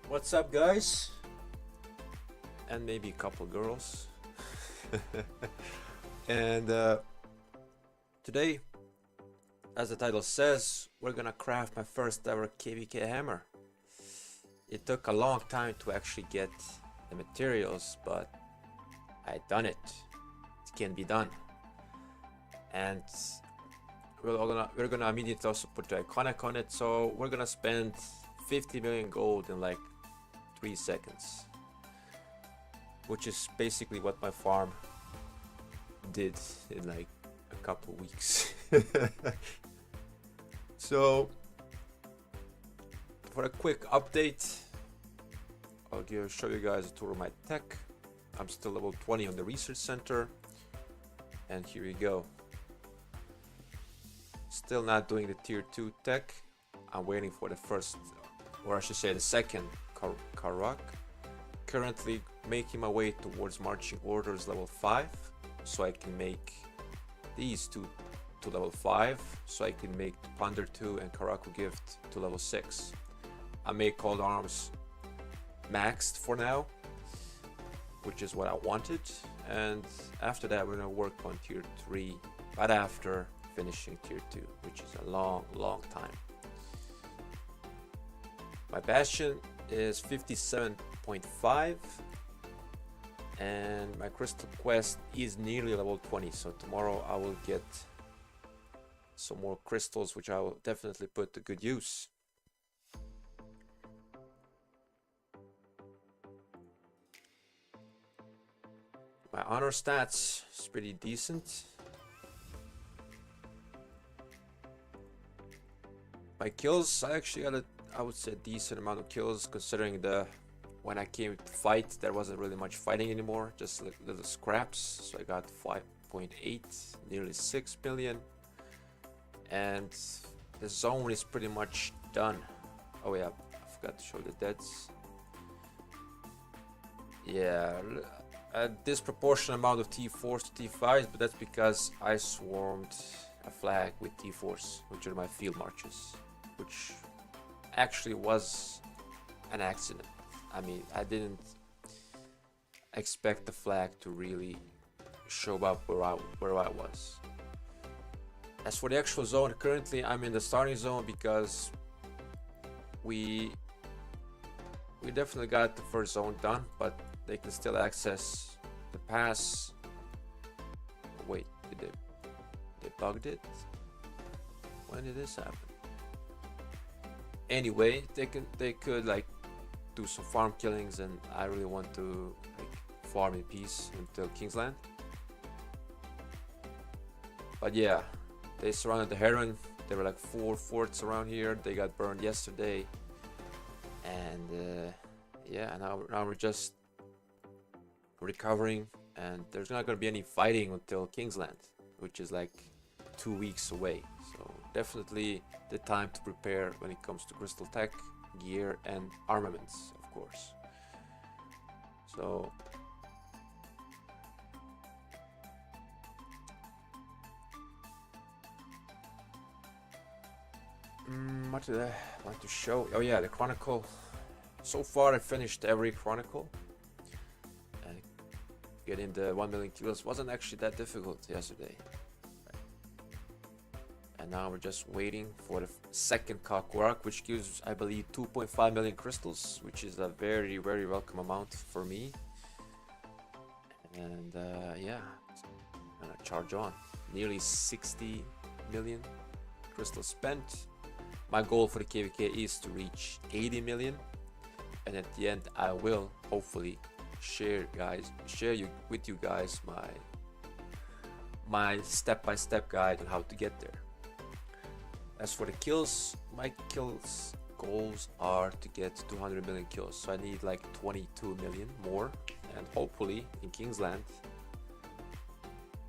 What's up, guys? And maybe a couple girls. And today, as the title says, we're gonna craft my first ever KVK hammer. It took a long time to actually get the materials, but I done it. It can be done. And we're gonna immediately also put the iconic on it. So we're gonna spend 50 million gold in like 3 seconds, which is basically what my farm did in like a couple weeks. So for a quick update, I'll show you guys a tour of my tech. I'm still level 20 on the research center, and here we go. Still not doing the tier 2 tech. I'm waiting for the first, or I should say the second Karak. Currently making my way towards marching orders level 5, so I can make these two to level 5, so I can make the Ponder 2 and Karaku Gift to level 6. I make all the arms maxed for now, which is what I wanted, and after that we're gonna work on tier 3 right after finishing tier 2, which is a long time. My bastion is 57.5, and my crystal quest is nearly level 20, so tomorrow I will get some more crystals, which I will definitely put to good use. My honor stats is pretty decent. My kills, I actually got I would say decent amount of kills, considering when I came to fight there wasn't really much fighting anymore, just like little scraps. So I got 5.8, nearly 6 million, and the zone is pretty much done. Oh yeah, I forgot to show the deads. Yeah, a disproportionate amount of T4s to T5s, but that's because I swarmed a flag with T4s, which are my field marches, which actually was an accident. I mean, I didn't expect the flag to really show up where I was. As for the actual zone, currently I'm in the starting zone because we definitely got the first zone done, but they can still access the pass. Wait, they bugged it? When did this happen? Anyway, they could like do some farm killings, and I really want to like farm in peace until Kingsland. But yeah, they surrounded the Heron. There were like 4 forts around here. They got burned yesterday, and yeah, now we're just recovering, and there's not gonna be any fighting until Kingsland, which is like 2 weeks away. So definitely the time to prepare when it comes to crystal tech, gear, and armaments, of course. So what did I want to show? Oh yeah, the chronicle. So far I finished every chronicle, and getting the 1 million kills wasn't actually that difficult yesterday. And now we're just waiting for the second Kakurak, which gives, I believe, 2.5 million crystals, which is a very welcome amount for me. And yeah, I'm gonna charge on. Nearly 60 million crystals spent. My goal for the KVK is to reach 80 million, and at the end I will hopefully share with you guys my step-by-step guide on how to get there. As for the kills, my kills goals are to get 200 million kills, so I need like 22 million more, and hopefully in Kingsland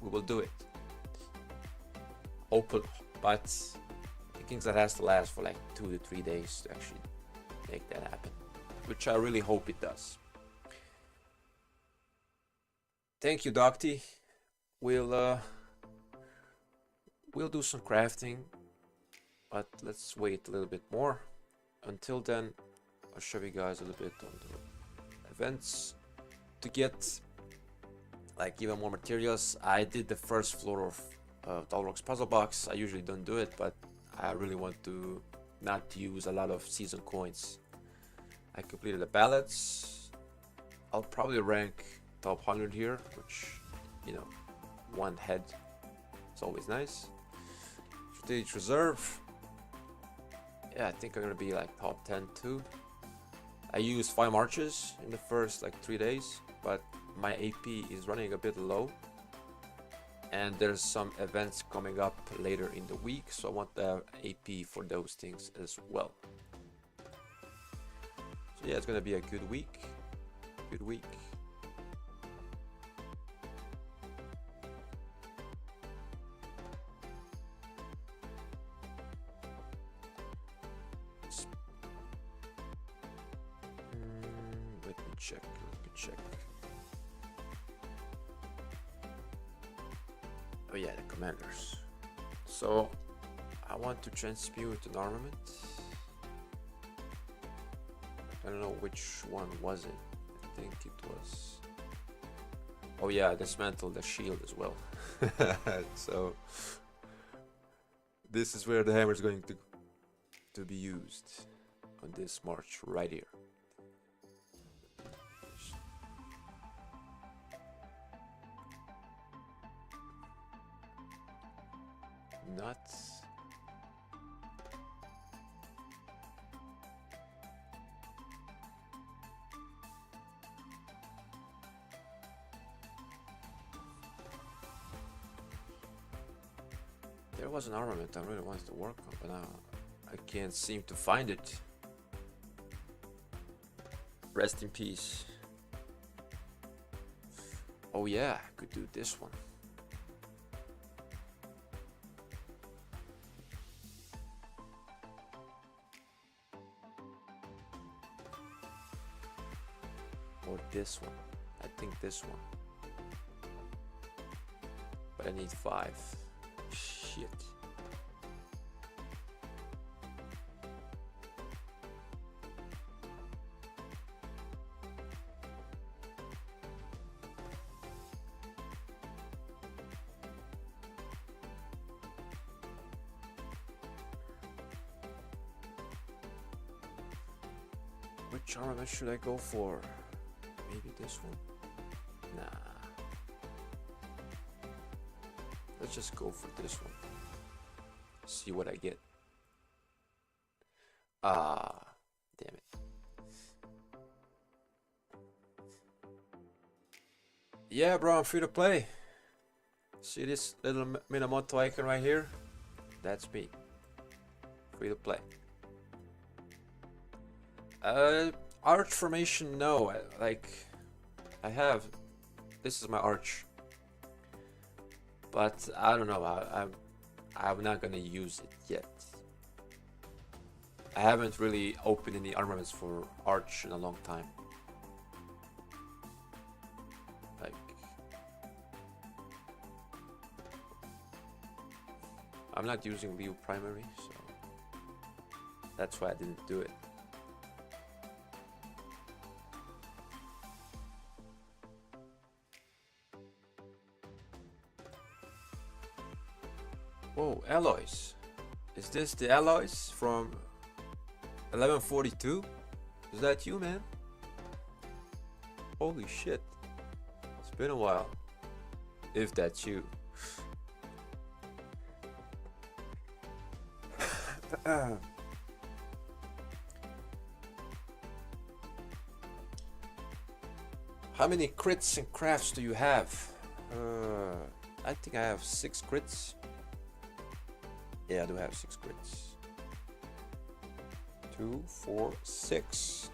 we will do it. But Kingsland has to last for like 2 to 3 days to actually make that happen, which I really hope it does. Thank you, Docty. We'll do some crafting, but let's wait a little bit more. Until then, I'll show you guys a little bit on the events to get like even more materials. I did the first floor of Dalrock's puzzle box. I usually don't do it, but I really want to not use a lot of season coins. I completed the ballots. I'll probably rank top 100 here, which, you know, one head is always nice. Strategic reserve. Yeah, I think I'm gonna be like top 10 too. I used 5 marches in the first like 3 days, but my AP is running a bit low. And there's some events coming up later in the week, so I want the AP for those things as well. So yeah, it's gonna be a good week. Good week. Let me check. Oh yeah, the commanders. So I want to transmute an armament. I don't know which one was it. I think it was. Oh yeah, dismantle the shield as well. So this is where the hammer is going to be used on this march right here. Nuts. There was an armament I really wanted to work on, but now I can't seem to find it. Rest in peace. Oh yeah, I could do this one. Or this one. I think this one. But I need 5. Shit. Which armament should I go for? Maybe this one? Nah. Let's just go for this one. See what I get. Ah, damn it. Yeah, bro, I'm free to play. See this little Minamoto icon right here? That's me. Free to play. Arch formation, no. I have. This is my arch. But I don't know. I'm not gonna use it yet. I haven't really opened any armaments for arch in a long time. Like, I'm not using Leo primary, so that's why I didn't do it. Whoa, alloys. Is this the alloys from 1142? Is that you, man? Holy shit. It's been a while. If that's you. How many crits and crafts do you have? I think I have 6 crits. Yeah, I do have 6 crits. 2, 4, 6.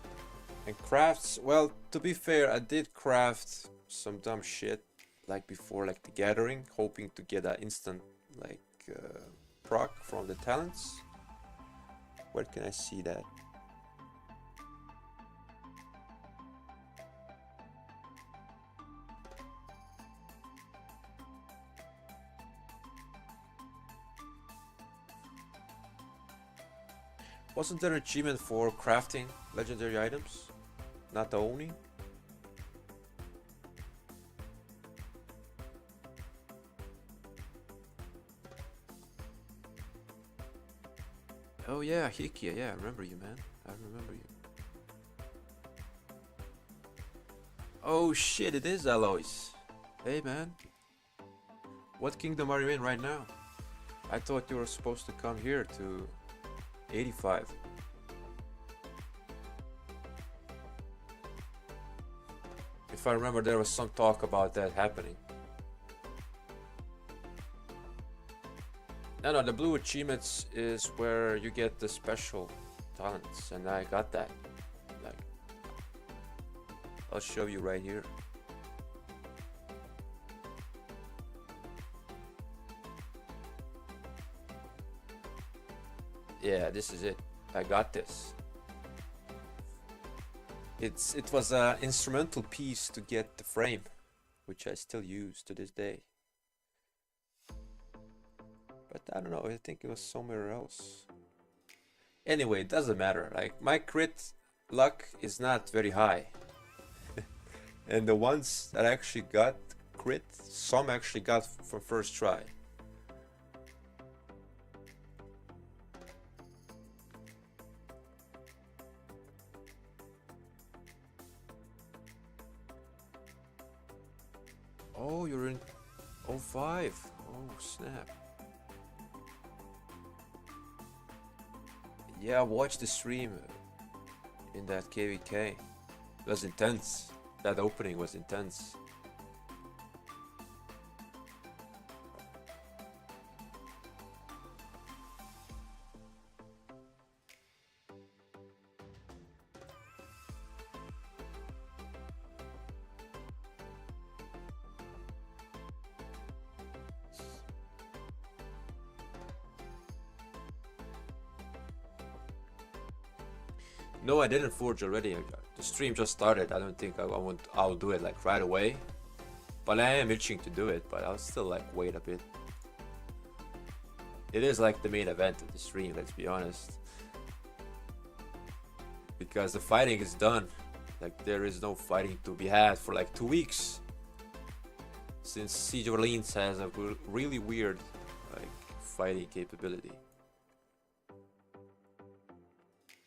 And crafts, well, to be fair, I did craft some dumb shit like before, like the gathering, hoping to get an instant like proc from the talents. Where can I see that? Wasn't there an achievement for crafting legendary items? Not the Oni? Oh yeah, Hikia, yeah, I remember you, man. I remember you. Oh shit, it is Alois. Hey man. What kingdom are you in right now? I thought you were supposed to come here to 85. If I remember, there was some talk about that happening. No, the blue achievements is where you get the special talents, and I got that. Like, I'll show you right here. Yeah, this is it. I got this. It was an instrumental piece to get the frame, which I still use to this day. But I don't know, I think it was somewhere else. Anyway, it doesn't matter. Like, my crit luck is not very high. And the ones that actually got crit, some actually got for first try. Oh, you're in 05. Oh, snap. Yeah, I watched the stream in that KVK. It was intense. That opening was intense. No, I didn't forge already. The stream just started. I don't think I'll do it like right away. But I am itching to do it, but I'll still like wait a bit. It is like the main event of the stream, let's be honest. Because the fighting is done. Like, there is no fighting to be had for like 2 weeks. Since Siege of Orleans has a really weird like fighting capability.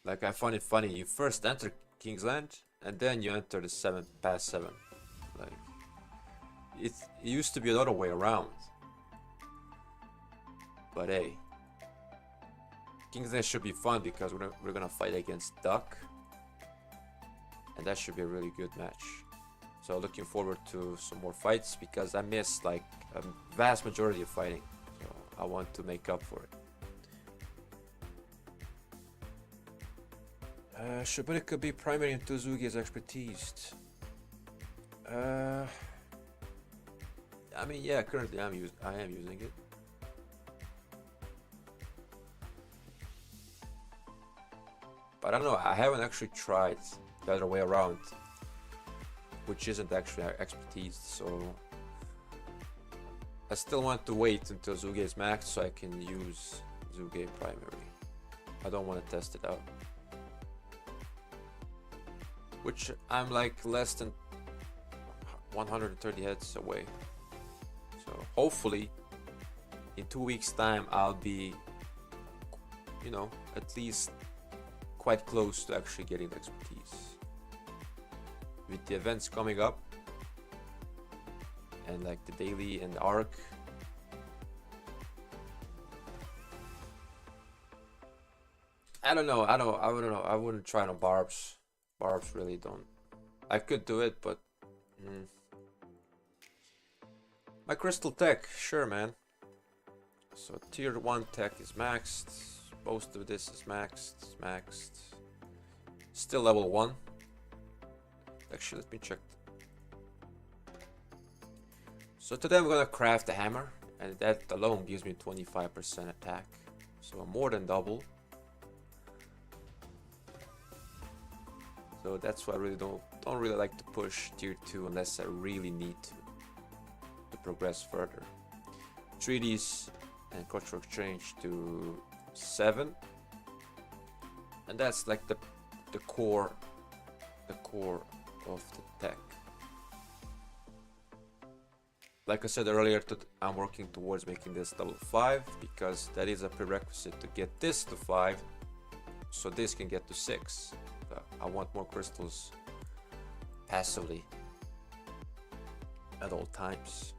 Like, I find it funny, you first enter Kingsland and then you enter the past 7. Like, it used to be the other way around. But hey, Kingsland should be fun because we're gonna fight against Duck. And that should be a really good match. So looking forward to some more fights because I missed like a vast majority of fighting. So I want to make up for it. Should Monica be primary in Tozugi's expertise? I mean, yeah, currently I am using it. But I don't know, I haven't actually tried the other way around, which isn't actually our expertise, so I still want to wait until Zuge is maxed so I can use Zuge primary. I don't want to test it out. Which I'm like less than 130 heads away. So hopefully in 2 weeks time I'll be, you know, at least quite close to actually getting the expertise. With the events coming up and like the daily and the arc, I don't know, I wouldn't try no barbs. Barbs really don't. I could do it, but my crystal tech, sure man. So tier 1 tech is maxed. Most of this is maxed. Still level 1. Actually, let me check. So today I'm gonna craft a hammer, and that alone gives me 25% attack. So more than double. So that's why I really don't really like to push tier 2 unless I really need to progress further. Treaties and cultural exchange to 7. And that's like the core of the tech. Like I said earlier, I'm working towards making this level 5 because that is a prerequisite to get this to 5, so this can get to 6. I want more crystals passively at all times.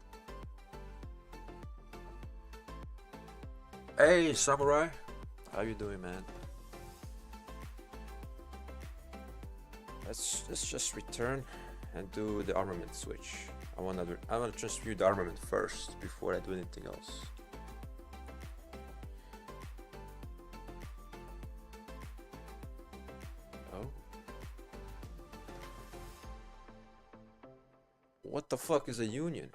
Hey Samurai, how you doing, man? Let's just return and do the armament switch. I wanna just view the armament first before I do anything else. Oh. What the fuck is a union?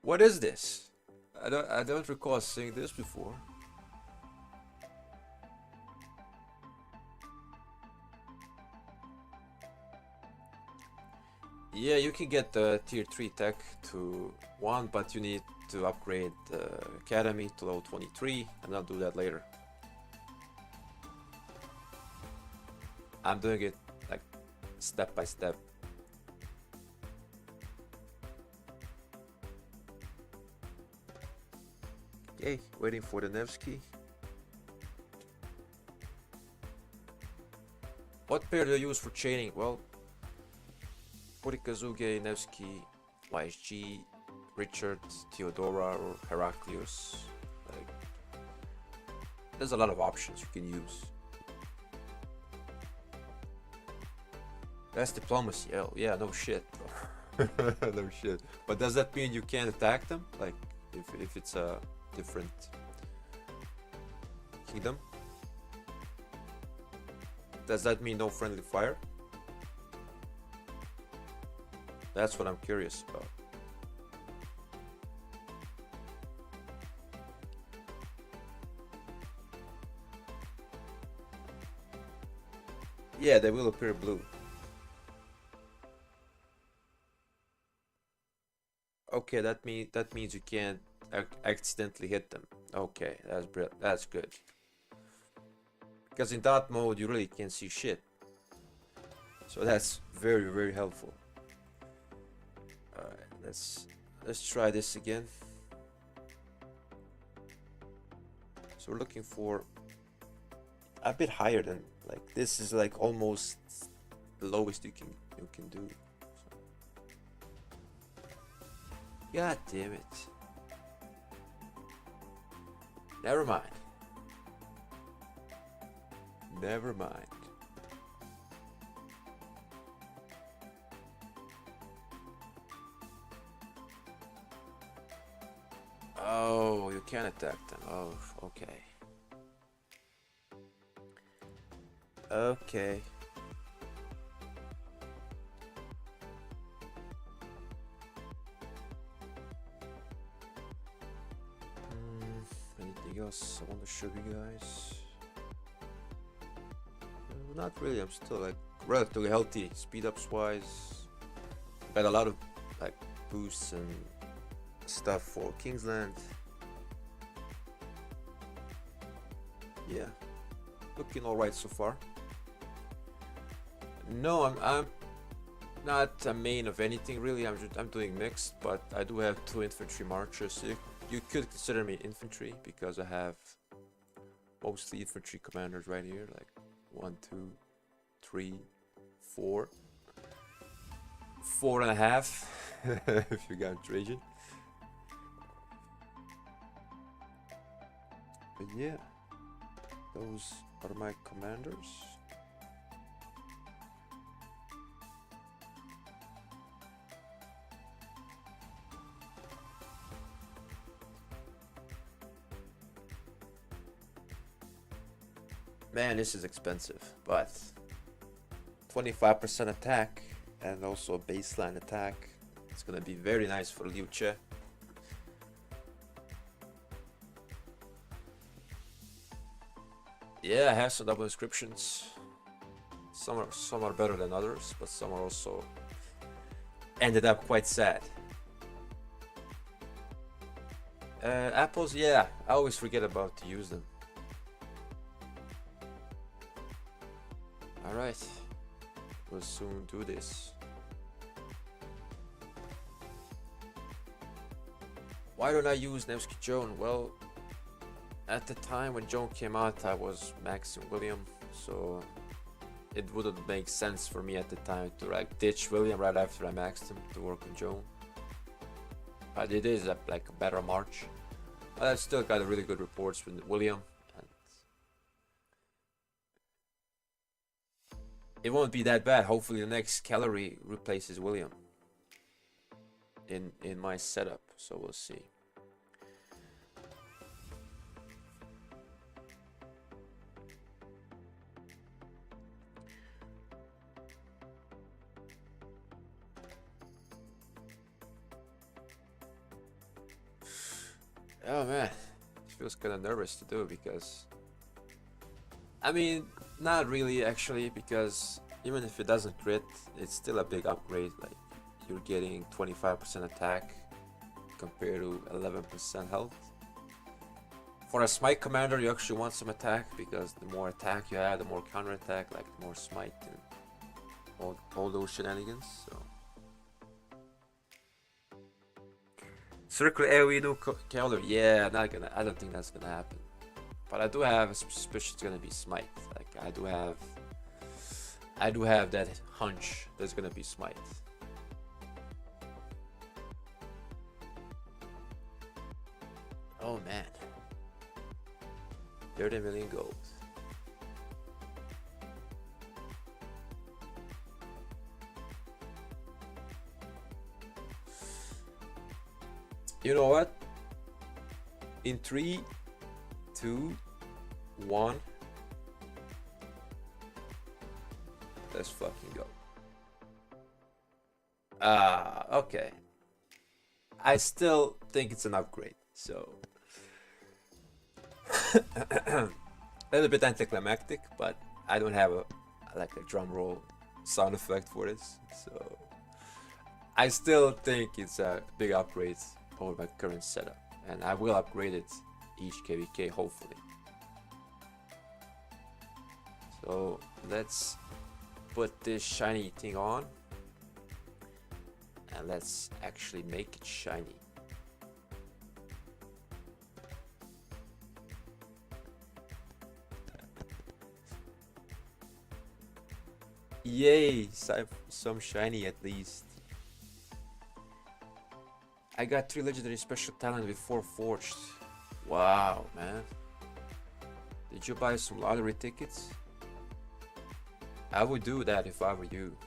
What is this? I don't recall seeing this before. Yeah, you can get the tier 3 tech to 1, but you need to upgrade the academy to level 23, and I'll do that later. I'm doing it like step by step. Okay, waiting for the Nevsky. What pair do you use for chaining? Well, Kurikazuge, Nevsky, YSG, Richard, Theodora, or Heraclius. Like, there's a lot of options you can use. That's diplomacy. Oh, yeah, no shit. No shit. But does that mean you can't attack them? Like, if it's a different kingdom? Does that mean no friendly fire? That's what I'm curious about. Yeah, they will appear blue. Okay, that means you can't accidentally hit them. Okay, that's good. Because in that mode you really can't see shit. So that's very, very helpful. Alright, let's try this again. So we're looking for a bit higher than, like, this is like almost the lowest you can do. So. God damn it. Never mind. Never mind. Oh, you can attack them. Oh, okay. Okay. Anything else I want to show you guys? Not really. I'm still like relatively healthy, speed ups wise. Got a lot of like boosts and stuff for Kingsland. Yeah, looking all right so far. No, I'm not a main of anything really. I'm doing mixed, but I do have 2 infantry marchers. You could consider me infantry because I have mostly infantry commanders right here, like 1, 2, 3, 4, 4.5 if you got Trajan. But yeah, those are my commanders. Man, this is expensive, but 25% attack and also a baseline attack. It's gonna be very nice for Liu Che. Yeah, I have some double inscriptions. Some are better than others, but some are also ended up quite sad. Apples, yeah, I always forget about to use them. Alright, we'll soon do this. Why don't I use Nevsky Joan? Well, at the time when Joan came out, I was maxing William, so it wouldn't make sense for me at the time to like ditch William right after I maxed him to work on Joan. But it is like a better March. But I still got really good reports with William. And it won't be that bad. Hopefully the next calorie replaces William in my setup, so we'll see. Oh man, it feels kind of nervous to do because I mean, not really actually, because even if it doesn't crit, it's still a big upgrade. Like, you're getting 25% attack compared to 11% health. For a smite commander, you actually want some attack, because the more attack you have, the more counter attack, like the more smite and all those shenanigans. So circular AoE no counter, yeah, I don't think that's gonna happen. But I do have a suspicion it's gonna be smite. Like I do have that hunch there's gonna be smite. Oh man, 30 million gold. You know what? In 3, 2, 1, let's fucking go. Okay. I still think it's an upgrade, so a little bit anticlimactic, but I don't have a drum roll sound effect for this, so I still think it's a big upgrade over my current setup, and I will upgrade it each KVK hopefully. So let's put this shiny thing on and let's actually make it shiny. Yay, some shiny at least. I got 3 legendary special talent with 4 forged. Wow, man. Did you buy some lottery tickets? I would do that if I were you.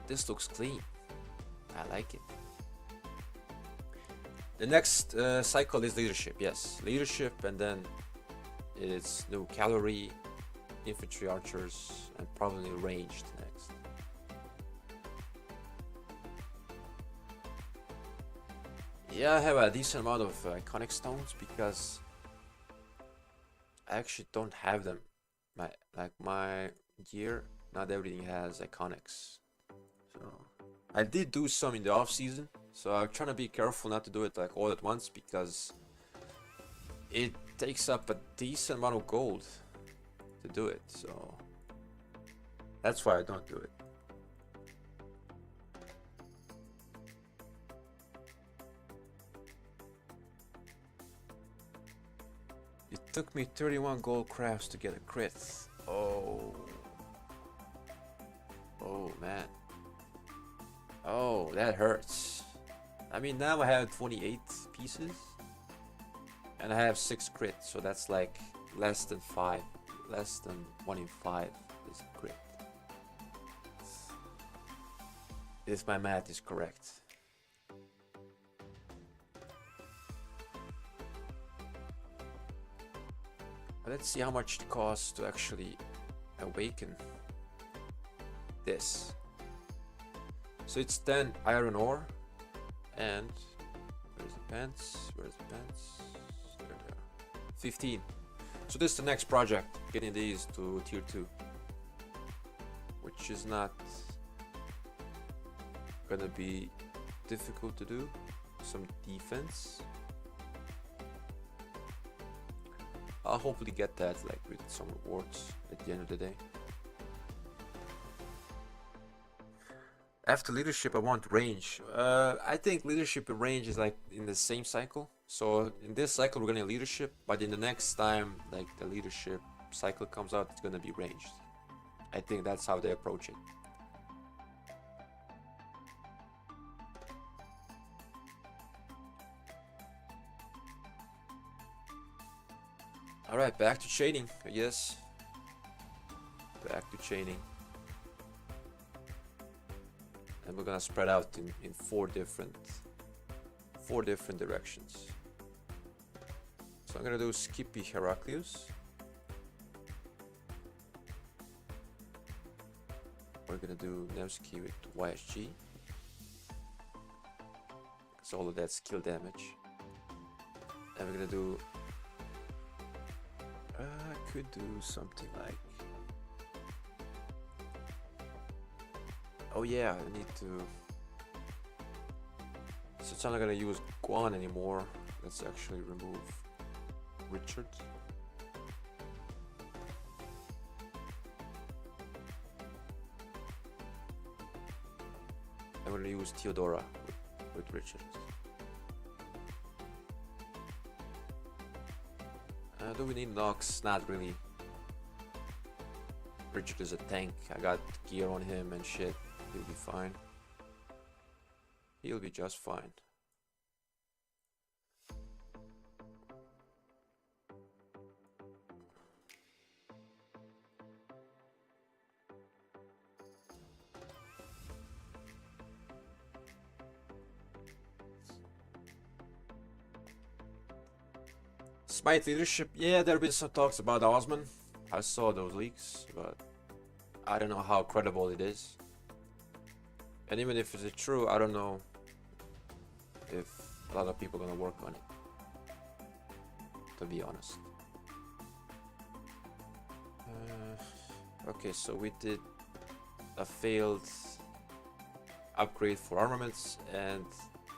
This looks clean. I like it. The next cycle is leadership. Yes, leadership, and then it's new cavalry, infantry archers, and probably ranged next. Yeah, I have a decent amount of iconic stones because I actually don't have them. My gear, not everything has iconics. So I did do some in the off season, so I'm trying to be careful not to do it like all at once, because it takes up a decent amount of gold to do it, so that's why I don't do it. It took me 31 gold crafts to get a crit. Oh man. Oh, that hurts. I mean, now I have 28 pieces and I have 6 crits, so that's like less than 5. Less than 1 in 5 is a crit. If my math is correct. Let's see how much it costs to actually awaken this. So it's 10 iron ore, and where's the pants? Where's the pants? There they are. 15. So this is the next project, getting these to tier 2, which is not gonna be difficult to do. some defense. I'll hopefully get that like with some rewards at the end of the day. After leadership, I want range. I think leadership and range is like in the same cycle. So in this cycle, we're gonna leadership, but in the next time, like the leadership cycle comes out, it's gonna be ranged. I think that's how they approach it. All right, back to chaining, I guess. Back to chaining. And we're gonna spread out in four different directions. So I'm gonna do Skippy Heraclius. We're gonna do Nevsky with YSG. Because all of that skill damage. And we're gonna do I could do something like, oh yeah, I need to, since I'm not gonna use Guan anymore, let's actually remove Richard. I'm gonna use Theodora with Richard. Do we need Nox? Not really. Richard is a tank. I got gear on him and shit. He'll be fine. He'll be just fine. Smite leadership, yeah, there have been some talks about Osman. I saw those leaks, but I don't know how credible it is. And even if it's true, I don't know if a lot of people are gonna work on it, to be honest. Okay, so we did a failed upgrade for armaments, and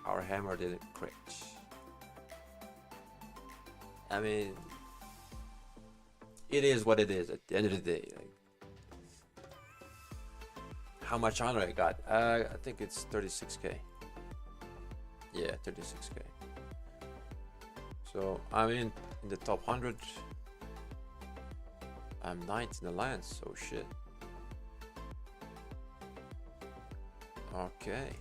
our hammer didn't crit. I mean, it is what it is at the end of the day. Like, how much honor I got? I think it's 36k. Yeah, 36k. So I'm in the top 100. I'm 9th in Alliance, so shit. Okay.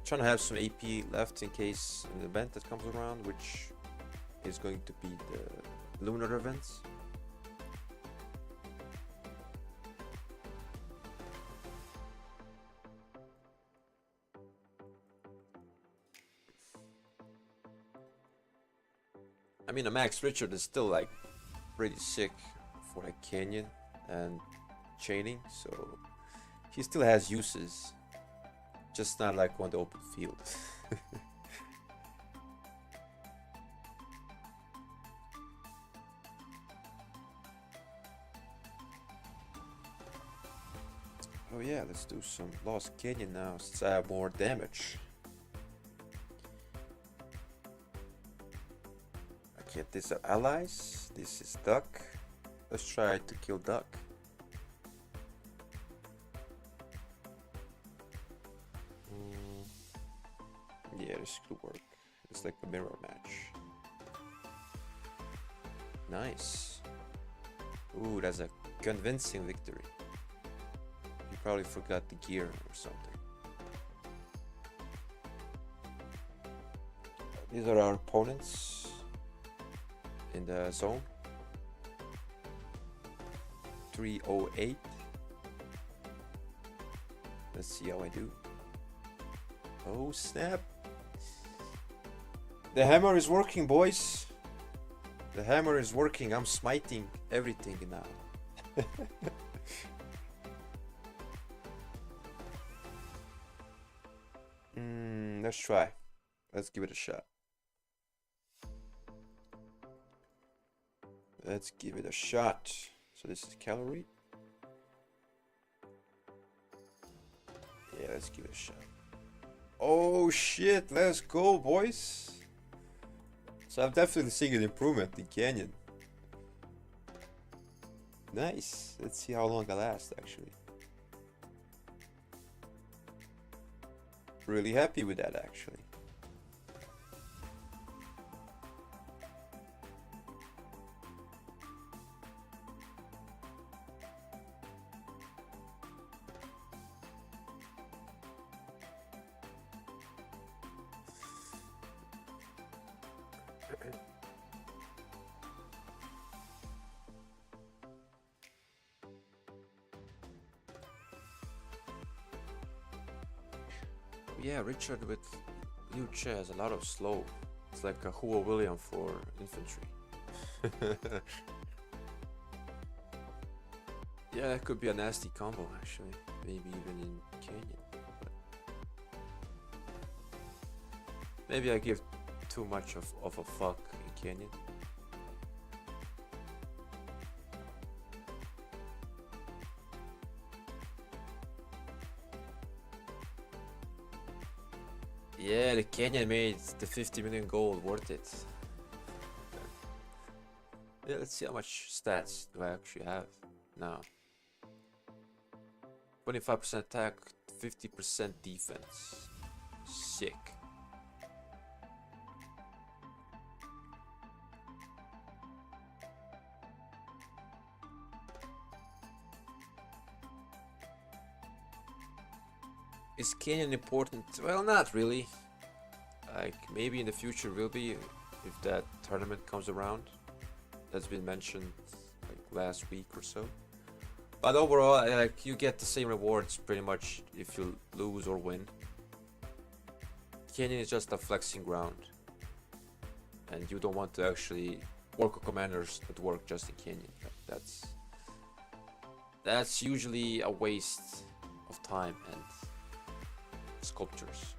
Trying to have some AP left in case an event that comes around, which is going to be the lunar events. I mean, a Max Richard is still like pretty sick for like canyon and chaining, so he still has uses. Just not like on the open field. Oh yeah, let's do some Lost Canyon now since I have more damage. Okay, these are allies. This is Duck. Let's try to kill Duck. Yeah, this could work. It's like a mirror match. Nice. Ooh, that's a convincing victory. You probably forgot the gear or something. These are our opponents in the zone. 308. Let's see how I do. Oh snap. The hammer is working, boys. The hammer is working. I'm smiting everything now. Let's try. Let's give it a shot. Let's give it a shot. So this is calorie. Yeah, let's give it a shot. Oh shit, let's go, boys. So I'm definitely seeing an improvement in Canyon. Nice. Let's see how long I last, actually. Really happy with that, actually. Yeah, Richard with Liu Che has a lot of slow. It's like a Hua William for infantry. Yeah, that could be a nasty combo actually. Maybe even in Canyon. But maybe I give too much of a fuck in Canyon. Yeah, the Canyon made the 50 million gold worth it. Yeah, let's see how much stats do I actually have now. 25% attack, 50% defense. Sick. Is Canyon important? Well, not really. Like, maybe in the future will be if that tournament comes around. That's been mentioned like last week or so. But overall, like, you get the same rewards pretty much if you lose or win. Canyon is just a flexing ground. And you don't want to actually work with commanders that work just in Canyon. That's usually a waste of time and sculptures.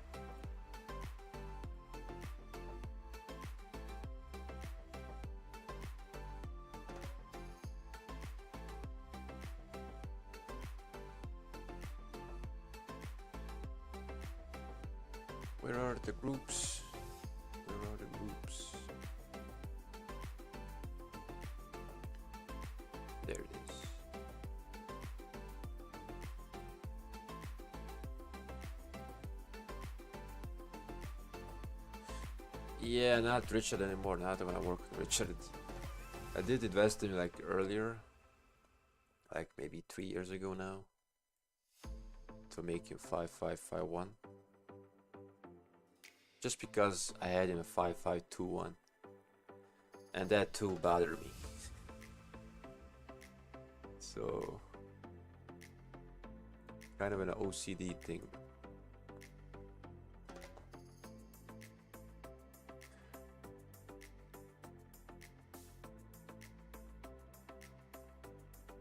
Where are the groups? Where are the groups? There it is. Yeah, not Richard anymore. Not when I work with Richard. I did invest in like earlier, like maybe 3 years ago now, to make him 5551. Just because I had him a 5521, and that too bothered me. So kind of an OCD thing.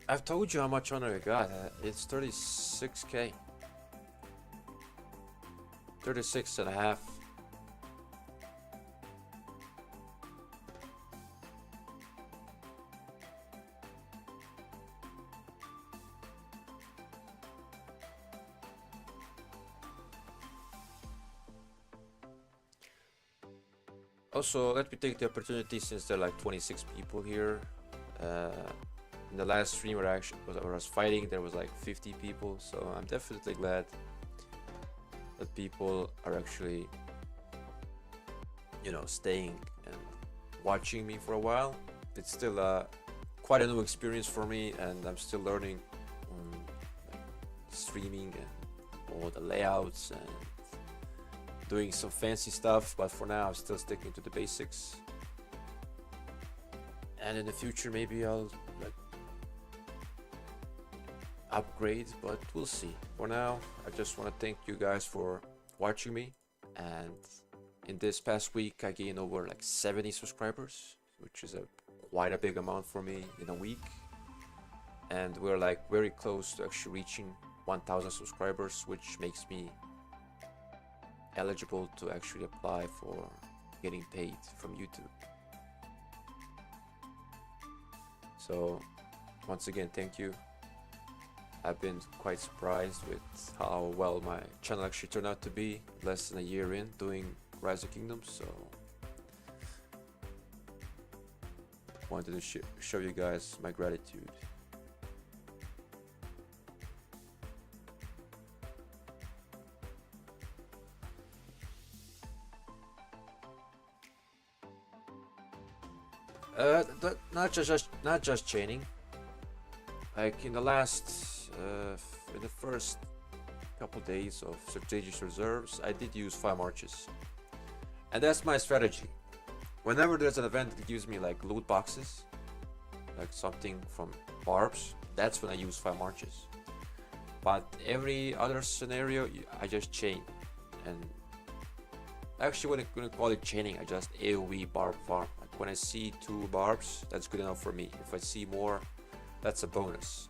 I've told you how much honor I got. It's 36k. 36 and a half. Also, let me take the opportunity, since there are like 26 people here. In the last stream where I was fighting, there was like 50 people, so I'm definitely glad that people are actually, you know, staying and watching me for a while. It's still quite a new experience for me, and I'm still learning like streaming and all the layouts and doing some fancy stuff, but for now I'm still sticking to the basics. And in the future maybe I'll like upgrade, but we'll see. For now, I just want to thank you guys for watching me, and in this past week I gained over like 70 subscribers, which is quite a big amount for me in a week, and we're like very close to actually reaching 1,000 subscribers, which makes me eligible to actually apply for getting paid from YouTube. So once again, thank you. I've been quite surprised with how well my channel actually turned out to be less than a year in doing Rise of Kingdoms, so wanted to show you guys my gratitude. Not just chaining. Like in the in the first couple days of strategic reserves, I did use 5 marches, and that's my strategy. Whenever there's an event that gives me like loot boxes, like something from barbs, that's when I use 5 marches. But every other scenario, I just chain, and actually when I couldn't call it chaining, I just AoE barb farm. Like when I see 2 barbs, that's good enough for me. If I see more, that's a bonus.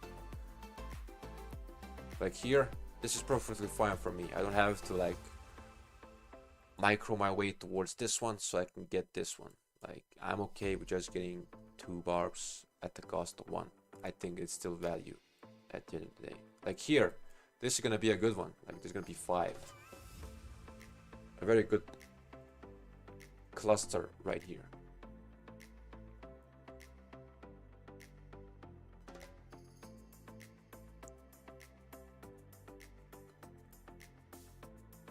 Like here, this is perfectly fine for me. I don't have to like micro my way towards this one so I can get this one. Like I'm okay with just getting 2 barbs at the cost of 1. I think it's still value at the end of the day. Like here, this is gonna be a good one. Like there's gonna be 5. A very good cluster right here.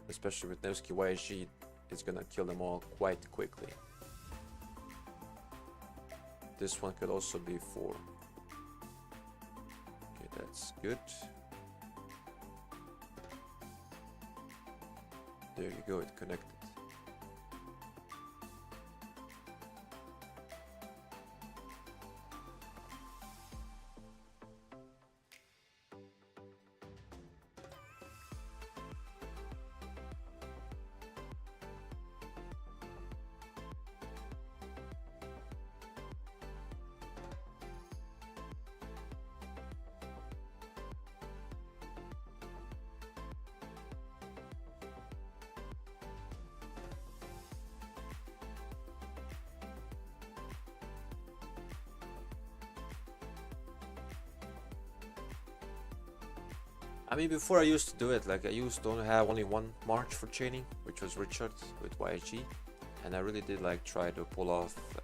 Especially with Nevsky YG, it's gonna kill them all quite quickly. This one could also be 4. Okay, that's good. There you go, it connected. I mean, before I used to do it, like I used to have only 1 march for chaining, which was Richard with YG, and I really did like try to pull off like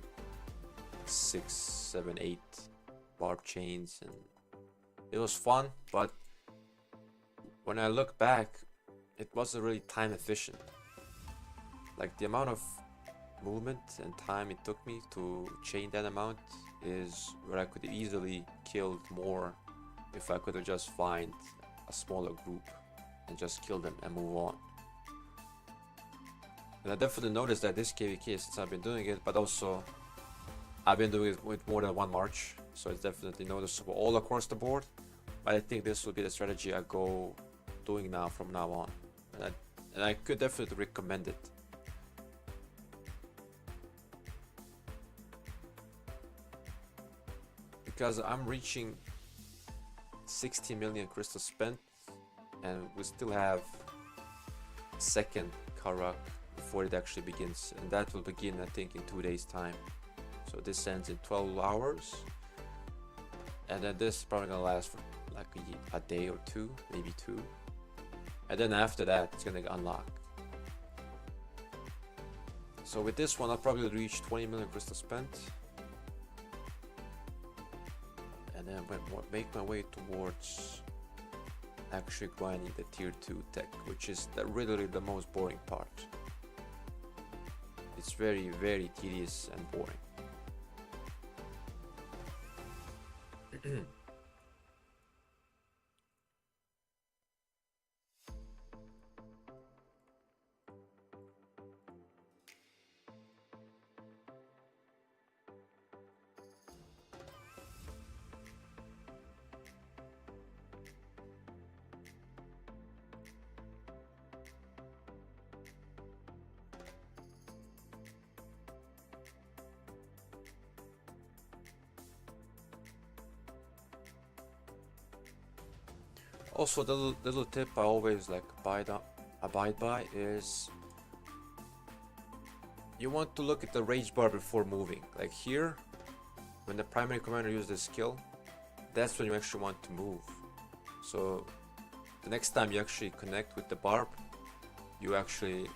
6, 7, 8 barb chains, and it was fun, but when I look back, it wasn't really time efficient. Like the amount of movement and time it took me to chain that amount is where I could easily killed more if I could have just find a smaller group and just kill them and move on. And I definitely noticed that this KVK since I've been doing it, but also I've been doing it with more than 1 march, so it's definitely noticeable all across the board. But I think this will be the strategy I go doing now from now on, and I could definitely recommend it. Because I'm reaching 60 million crystals spent, and we still have second Karak before it actually begins, and that will begin I think in 2 days time. So this ends in 12 hours, and then this is probably gonna last for like a day or 2, maybe 2, and then after that it's gonna unlock. So with this one I'll probably reach 20 million crystals spent, and then make my way towards actually grinding the tier 2 tech, which is really the most boring part. It's very, very tedious and boring. Also, the little tip I always like abide by is you want to look at the rage bar before moving. Like here, when the primary commander uses the skill, that's when you actually want to move. So the next time you actually connect with the barb, you actually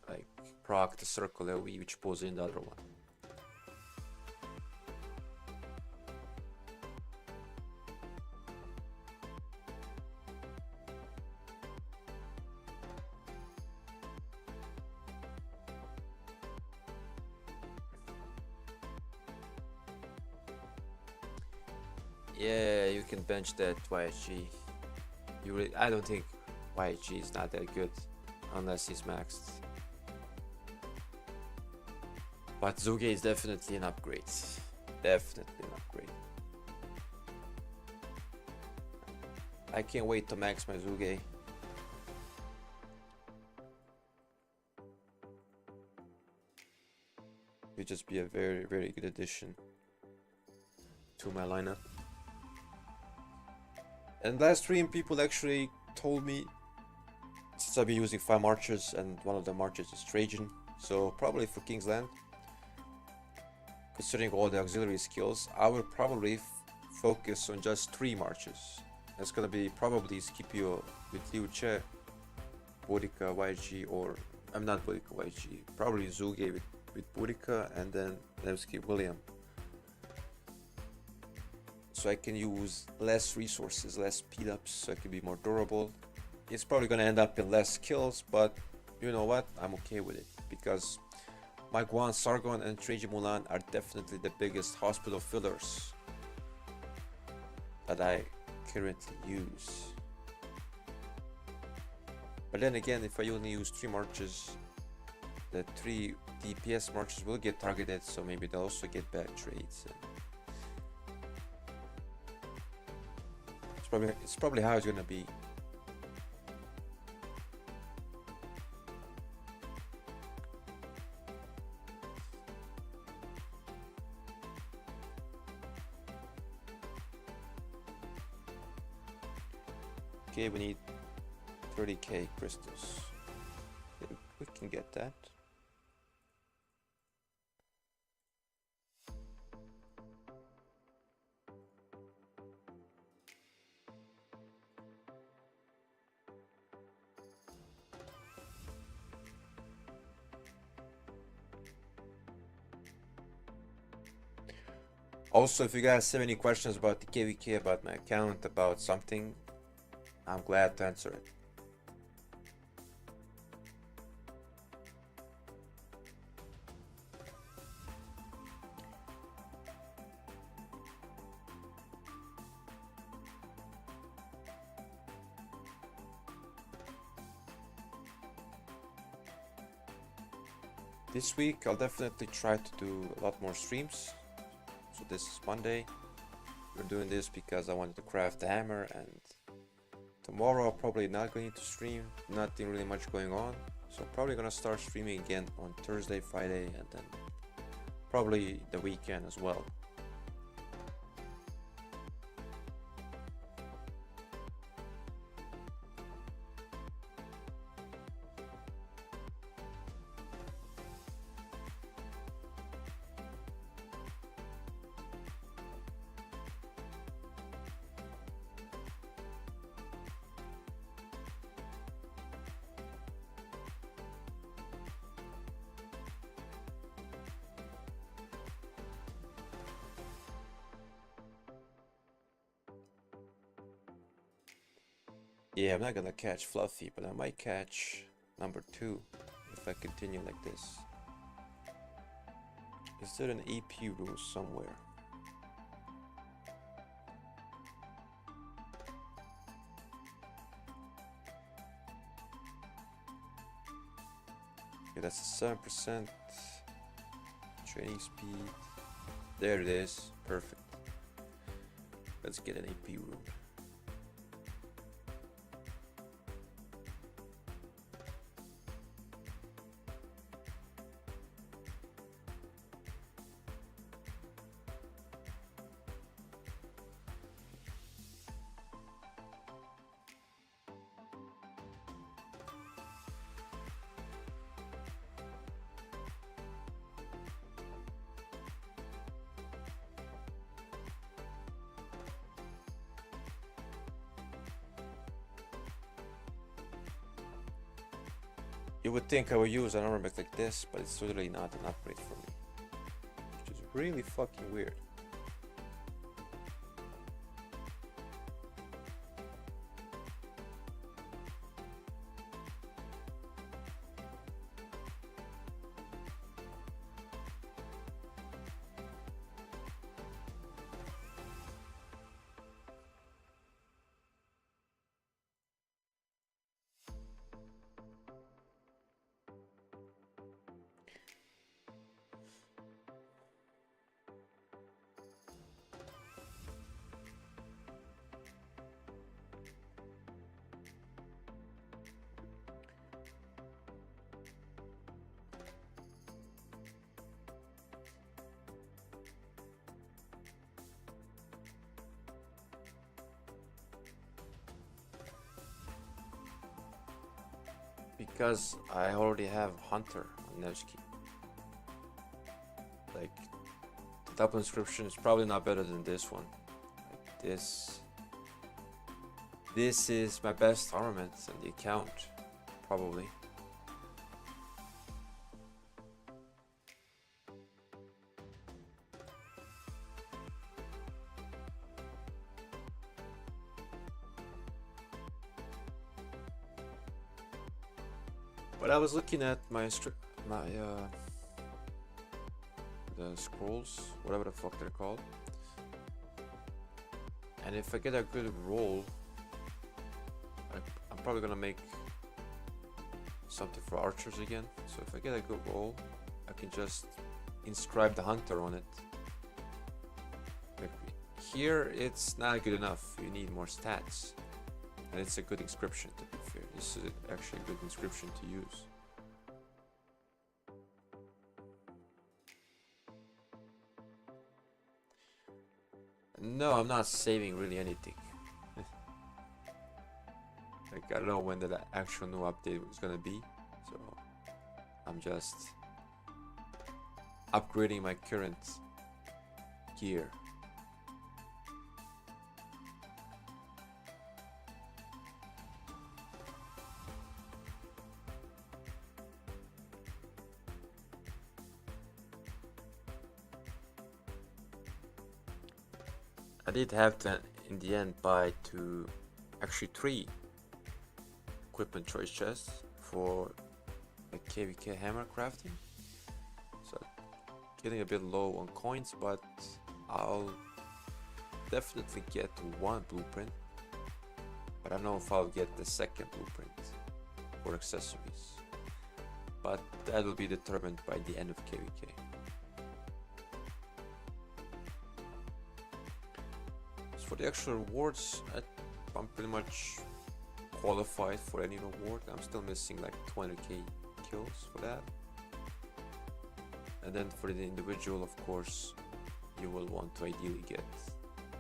like proc the circle AoE which pulls in the other one. Yeah, you can bench that YG. I don't think YG is not that good unless he's maxed. But Zuge is definitely an upgrade. Definitely an upgrade. I can't wait to max my Zuge. It would just be a very, very good addition to my lineup. And last stream, people actually told me, since I've been using 5 marches and one of the marches is Trajan, so probably for Kingsland, considering all the auxiliary skills, I will probably focus on just 3 marches. That's gonna be probably Scipio with Liu Che, Boudica, YG, or I'm not Boudica, YG, probably Zuge with Boudica, and then Nevsky William. So I can use less resources, less speed-ups, so I can be more durable. It's probably gonna end up in less kills, but you know what? I'm okay with it, because my Guan, Sargon, and Trajan Mulan are definitely the biggest hospital fillers that I currently use. But then again, if I only use 3 marches, the 3 DPS marches will get targeted, so maybe they'll also get bad trades. It's probably how it's gonna be. Okay, we need 30k crystals. Okay, we can get that. Also, if you guys have any questions about the KVK, about my account, about something, I'm glad to answer it. This week, I'll definitely try to do a lot more streams. So this is Monday. We're doing this because I wanted to craft the hammer, and tomorrow I'm probably not going to stream. Nothing really much going on. So I'm probably gonna start streaming again on Thursday, Friday, and then probably the weekend as well. Yeah, I'm not gonna catch Fluffy, but I might catch number 2 if I continue like this. Is there an AP rule somewhere? Okay, that's a 7% training speed. There it is. Perfect. Let's get an AP rule. You would think I would use an armor mech like this, but it's totally not an upgrade for me, which is really fucking weird. Because I already have Hunter on Nevsky. Like, the double inscription is probably not better than this one. Like this is my best armament in the account, probably. But I was looking at my the scrolls, whatever the fuck they're called, and if I get a good roll, I'm probably gonna make something for archers again. So if I get a good roll, I can just inscribe the hunter on it. Like here, it's not good enough. You need more stats, and it's a good inscription to be fair. This is actually a good inscription to use. No, I'm not saving really anything. Like, I don't know when the actual new update is gonna be, so I'm just upgrading my current gear. I did have to, in the end, buy actually 3 equipment choice chests for like KVK hammer crafting. So getting a bit low on coins, but I'll definitely get 1 blueprint. But I don't know if I'll get the 2nd blueprint for accessories. But that will be determined by the end of KVK. For the actual rewards, I'm pretty much qualified for any reward. I'm still missing like 20k kills for that. And then for the individual, of course, you will want to ideally get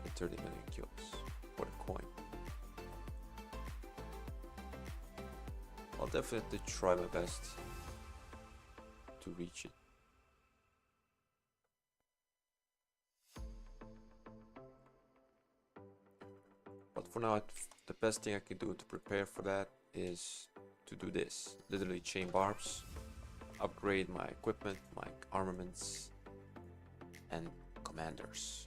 the 30 million kills for the coin. I'll definitely try my best to reach it. But for now, the best thing I can do to prepare for that is to do this. Literally chain barbs, upgrade my equipment, my armaments, and commanders.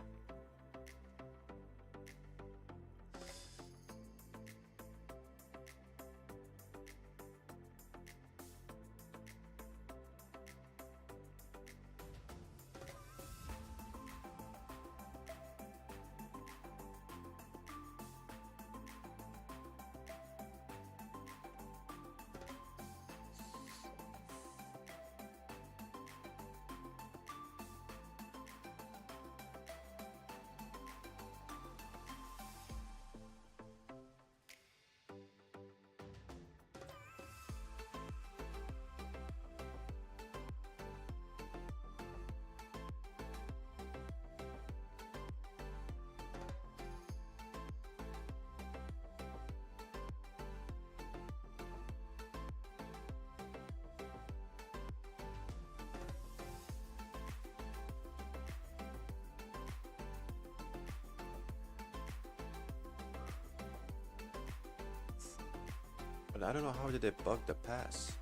But I don't know how did they bug the pass.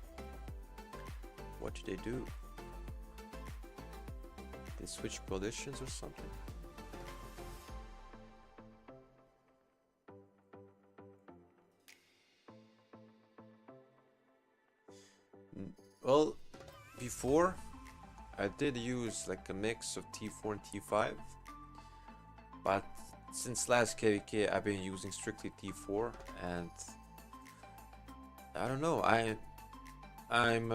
What do they do? They switch positions or something? Well, before I did use like a mix of T4 and T5, but since last KVK I've been using strictly T4, and I don't know, I'm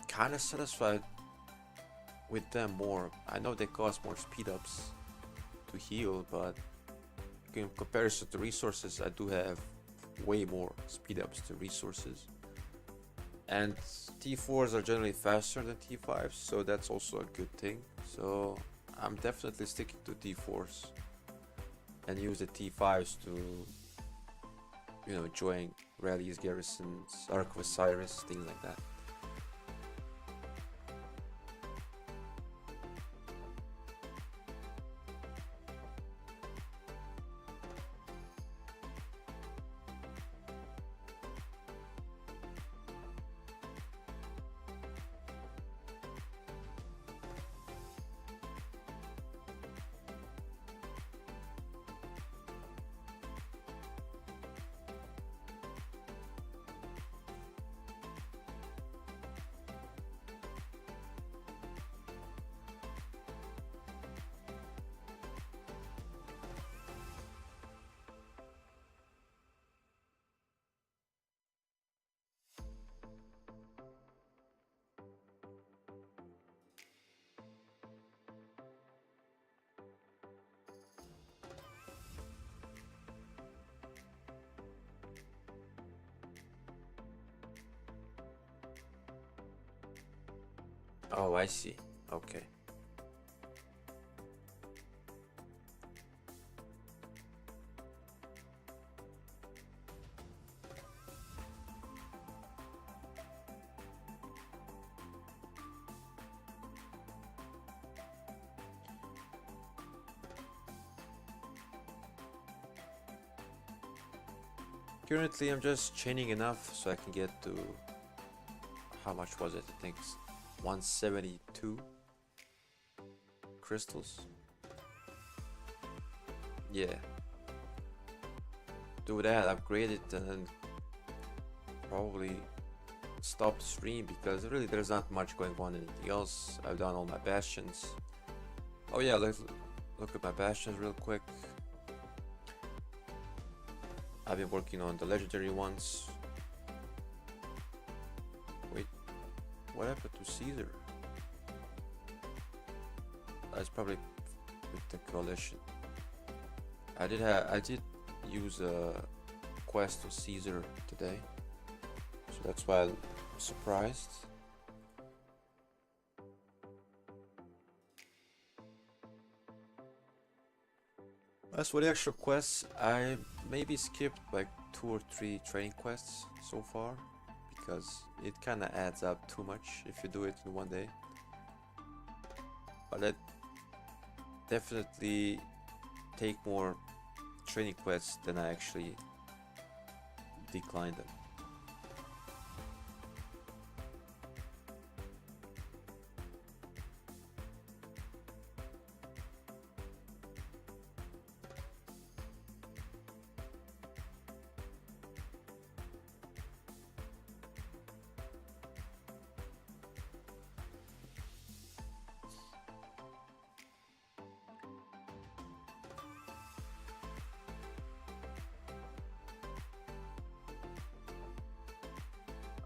kind of satisfied with them more. I know they cost more speed ups to heal, but in comparison to resources, I do have way more speed ups to resources. And T4s are generally faster than T5s, so that's also a good thing. So I'm definitely sticking to T4s and use the T5s to, you know, join rallies, garrisons, Arc of Osiris, things like that. Oh, I see. Okay. Currently, I'm just chaining enough so I can get to, how much was it? I think it's 172 crystals. Yeah. Do that, upgrade it, and then probably stop the stream, because really there's not much going on anything else. I've done all my bastions. Oh yeah, let's look at my bastions real quick. I've been working on the legendary ones. Wait, what happened to Caesar? That's probably with the coalition. I did use a quest of Caesar today, so that's why I'm surprised. As for the actual quests, I maybe skipped like 2 or 3 training quests so far, because it kind of adds up too much if you do it in one day. But I definitely take more training quests than I actually decline them.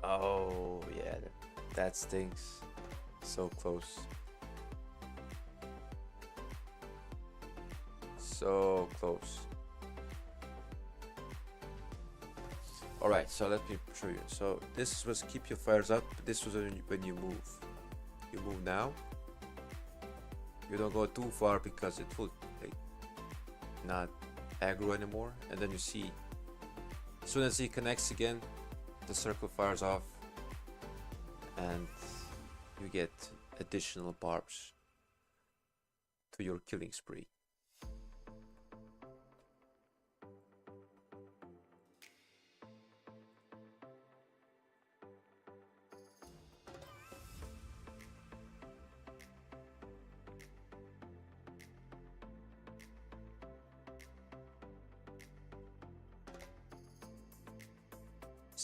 Oh yeah, that stinks. So close. So close. Alright, so let me show you. So this was keep your fires up. This was when you move. You move now. You don't go too far because it will like not aggro anymore. And then you see, as soon as he connects again, the circle fires off and you get additional barbs to your killing spree.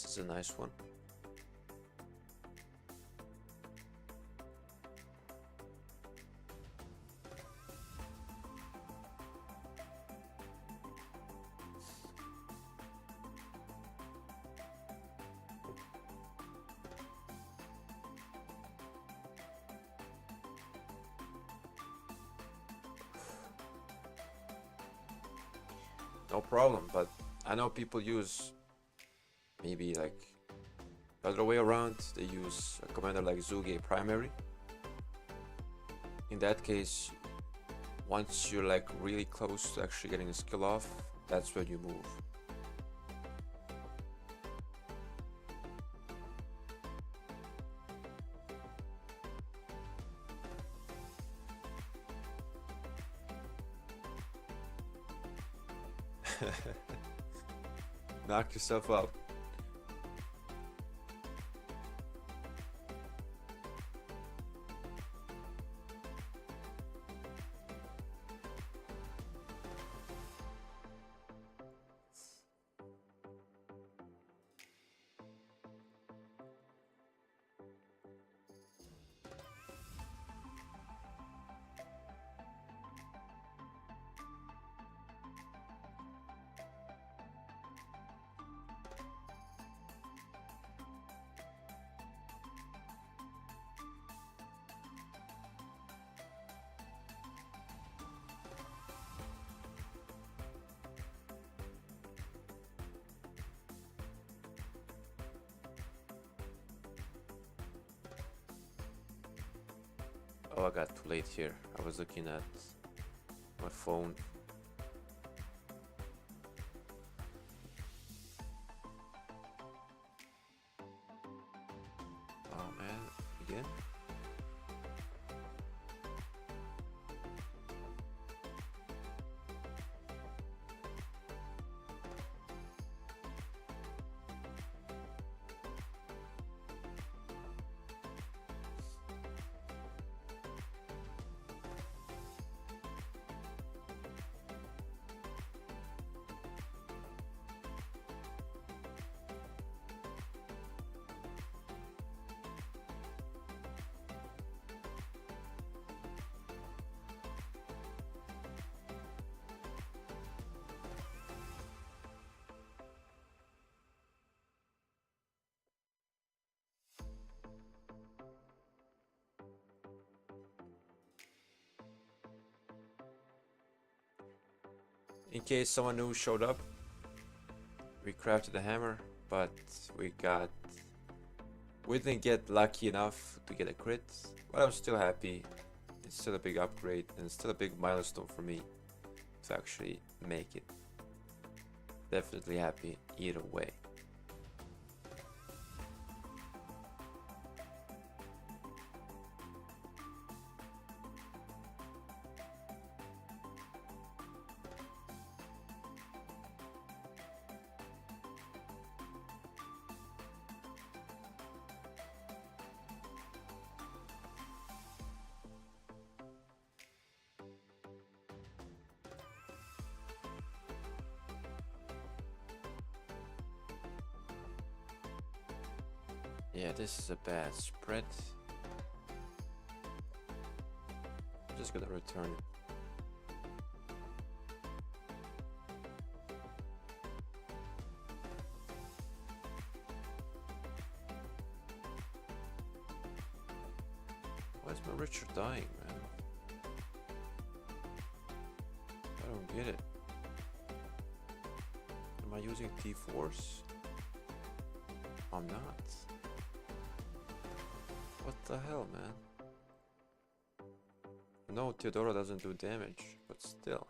This is a nice one. No problem, but I know people use maybe like the other way around. They use a commander like Zuge primary. In that case, once you're like really close to actually getting a skill off, that's when you move. Knock yourself out. Oh, I got too late here. I was looking at my phone. Oh man, again? In case someone new showed up, we crafted a hammer, but we didn't get lucky enough to get a crit, but I'm still happy. It's still a big upgrade and it's still a big milestone for me to actually make it. Definitely happy either way. Yeah, this is a bad spread. I'm just gonna return it. Why is my Richard dying, man? I don't get it. Am I using T-Force? I'm not. What the hell, man? No, Theodora doesn't do damage, but still.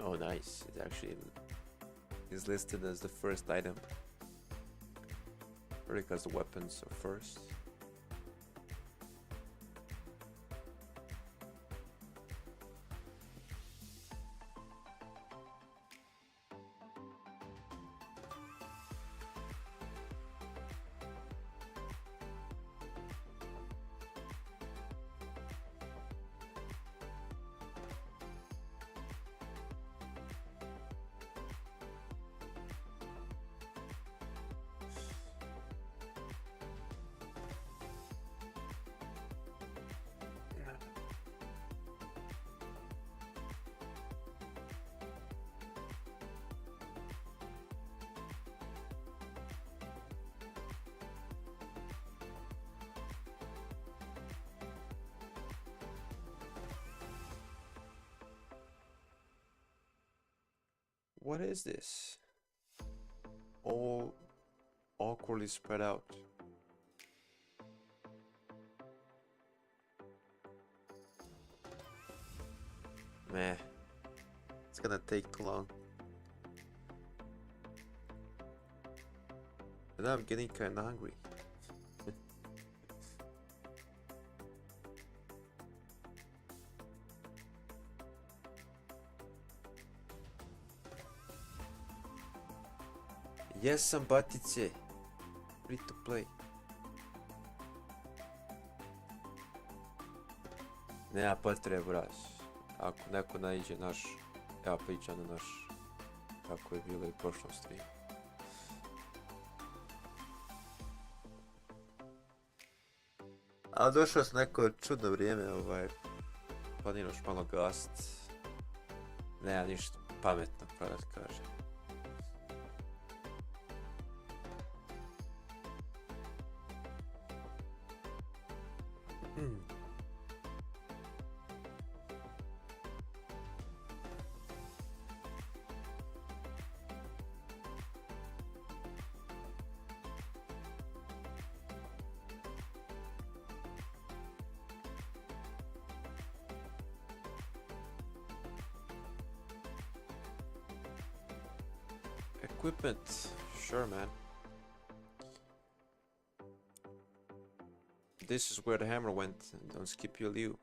Oh, nice. It actually is listed as the first item. Probably because the weapons are first. What is this? All awkwardly spread out. Meh. It's gonna take too long. And I'm getting kinda hungry. Yes, sam batice. Free to play. Nema potrebe, braz. Ako neko naiđe naš, ja pričam na naš, kako je bilo i u prošlom streamu. A došao sam neko čudno vrijeme, planiraš malo gast. Nema ništa pametno, pravo da kažem. Equipment, sure, man. This is where the hammer went. Don't skip your liu.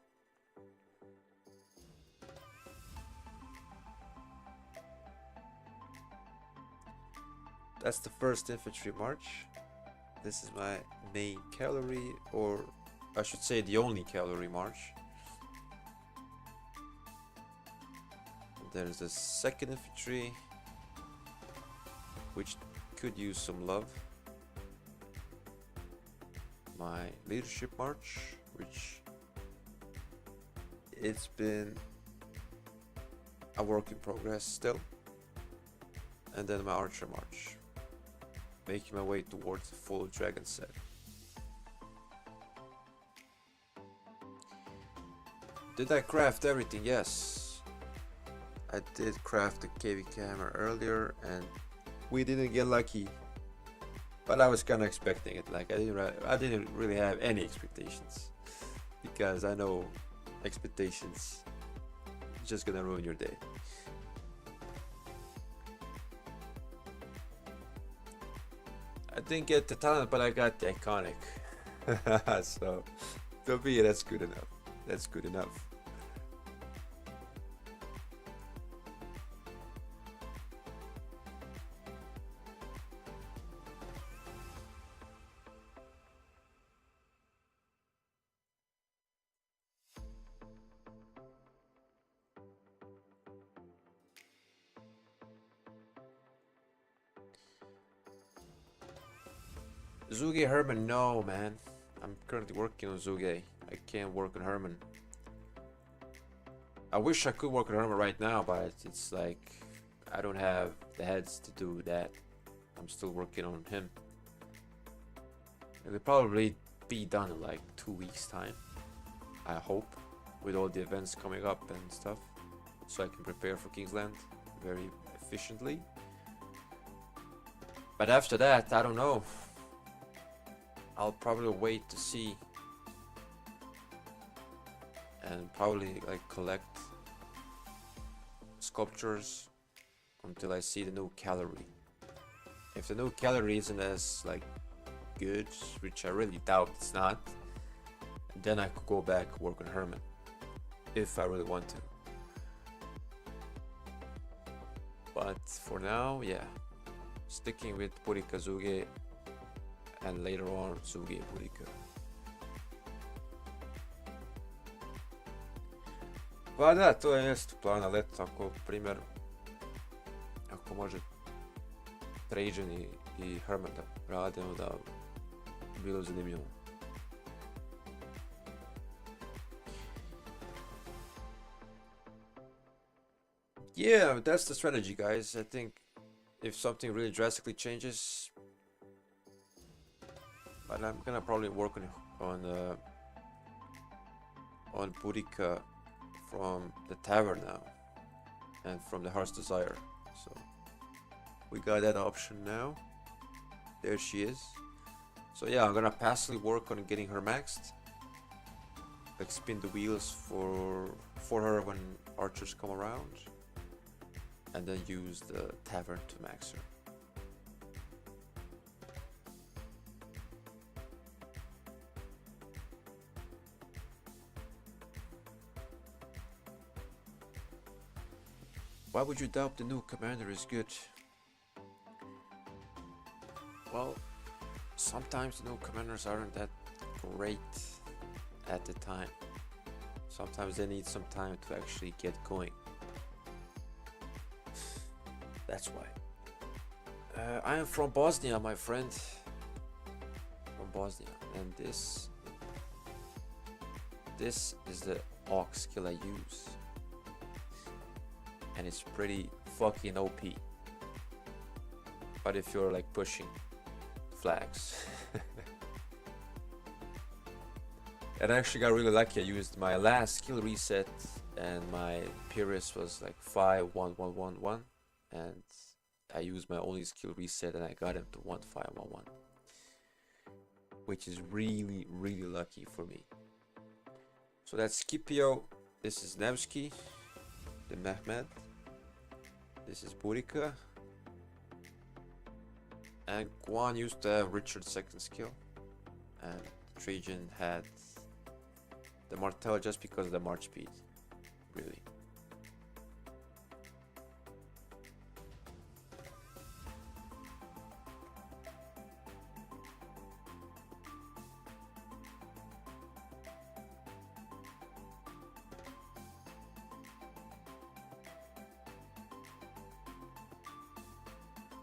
That's the first infantry march. This is my main cavalry, or I should say the only cavalry march. There's the second infantry, which could use some love. My leadership march, which it's been a work in progress still. And then my archer march, making my way towards the full dragon set. Did I craft everything? Yes. I did craft the KVK hammer earlier and we didn't get lucky. But I was kind of expecting it. Like I didn't really have any expectations, because I know expectations just gonna ruin your day. I didn't get the talent, but I got the iconic. So, to me, that's good enough. That's good enough. Zuge Herman, no man. I'm currently working on Zuge. I can't work on Herman. I wish I could work on Herman right now, but it's like I don't have the heads to do that. I'm still working on him. It'll probably be done in like 2 weeks time, I hope, with all the events coming up and stuff, so I can prepare for Kingsland very efficiently. But after that, I don't know. I'll probably wait to see and probably like collect sculptures until I see the new calorie. If the new calorie isn't as like good, which I really doubt it's not, then I could go back work on Herman if I really want to. But for now, yeah, sticking with Purika Zuge and later on Zuge Purika. Pa da, to je jest plana leta, ako primjer, ako može Trajan i Herman da rade, onda bilo zanimljivo. Yeah, that's the strategy, guys. I think if something really drastically changes, but I'm gonna probably work on Purika from the tavern now and from the Heart's Desire. So We got that option now. There she is. So yeah, I'm gonna passively work on getting her maxed. Like spin the wheels for her when archers come around. And then use the tavern to max her. Why would you doubt the new commander is good? Well, sometimes the new commanders aren't that great at the time. Sometimes they need some time to actually get going. That's why. I am from Bosnia, my friend. From Bosnia, and this is the Orc skill I use, and it's pretty fucking OP. But if you're like pushing flags. And I actually got really lucky. I used my last skill reset and my Pyrrhus was like 5-1-1-1-1, and I used my only skill reset and I got him to 1-5-1-1, which is really lucky for me. So that's Scipio, this is Nevsky, the Mehmed, this is Burica, and Guan used to have Richard's second skill, and Trajan had the Martel just because of the march speed, really.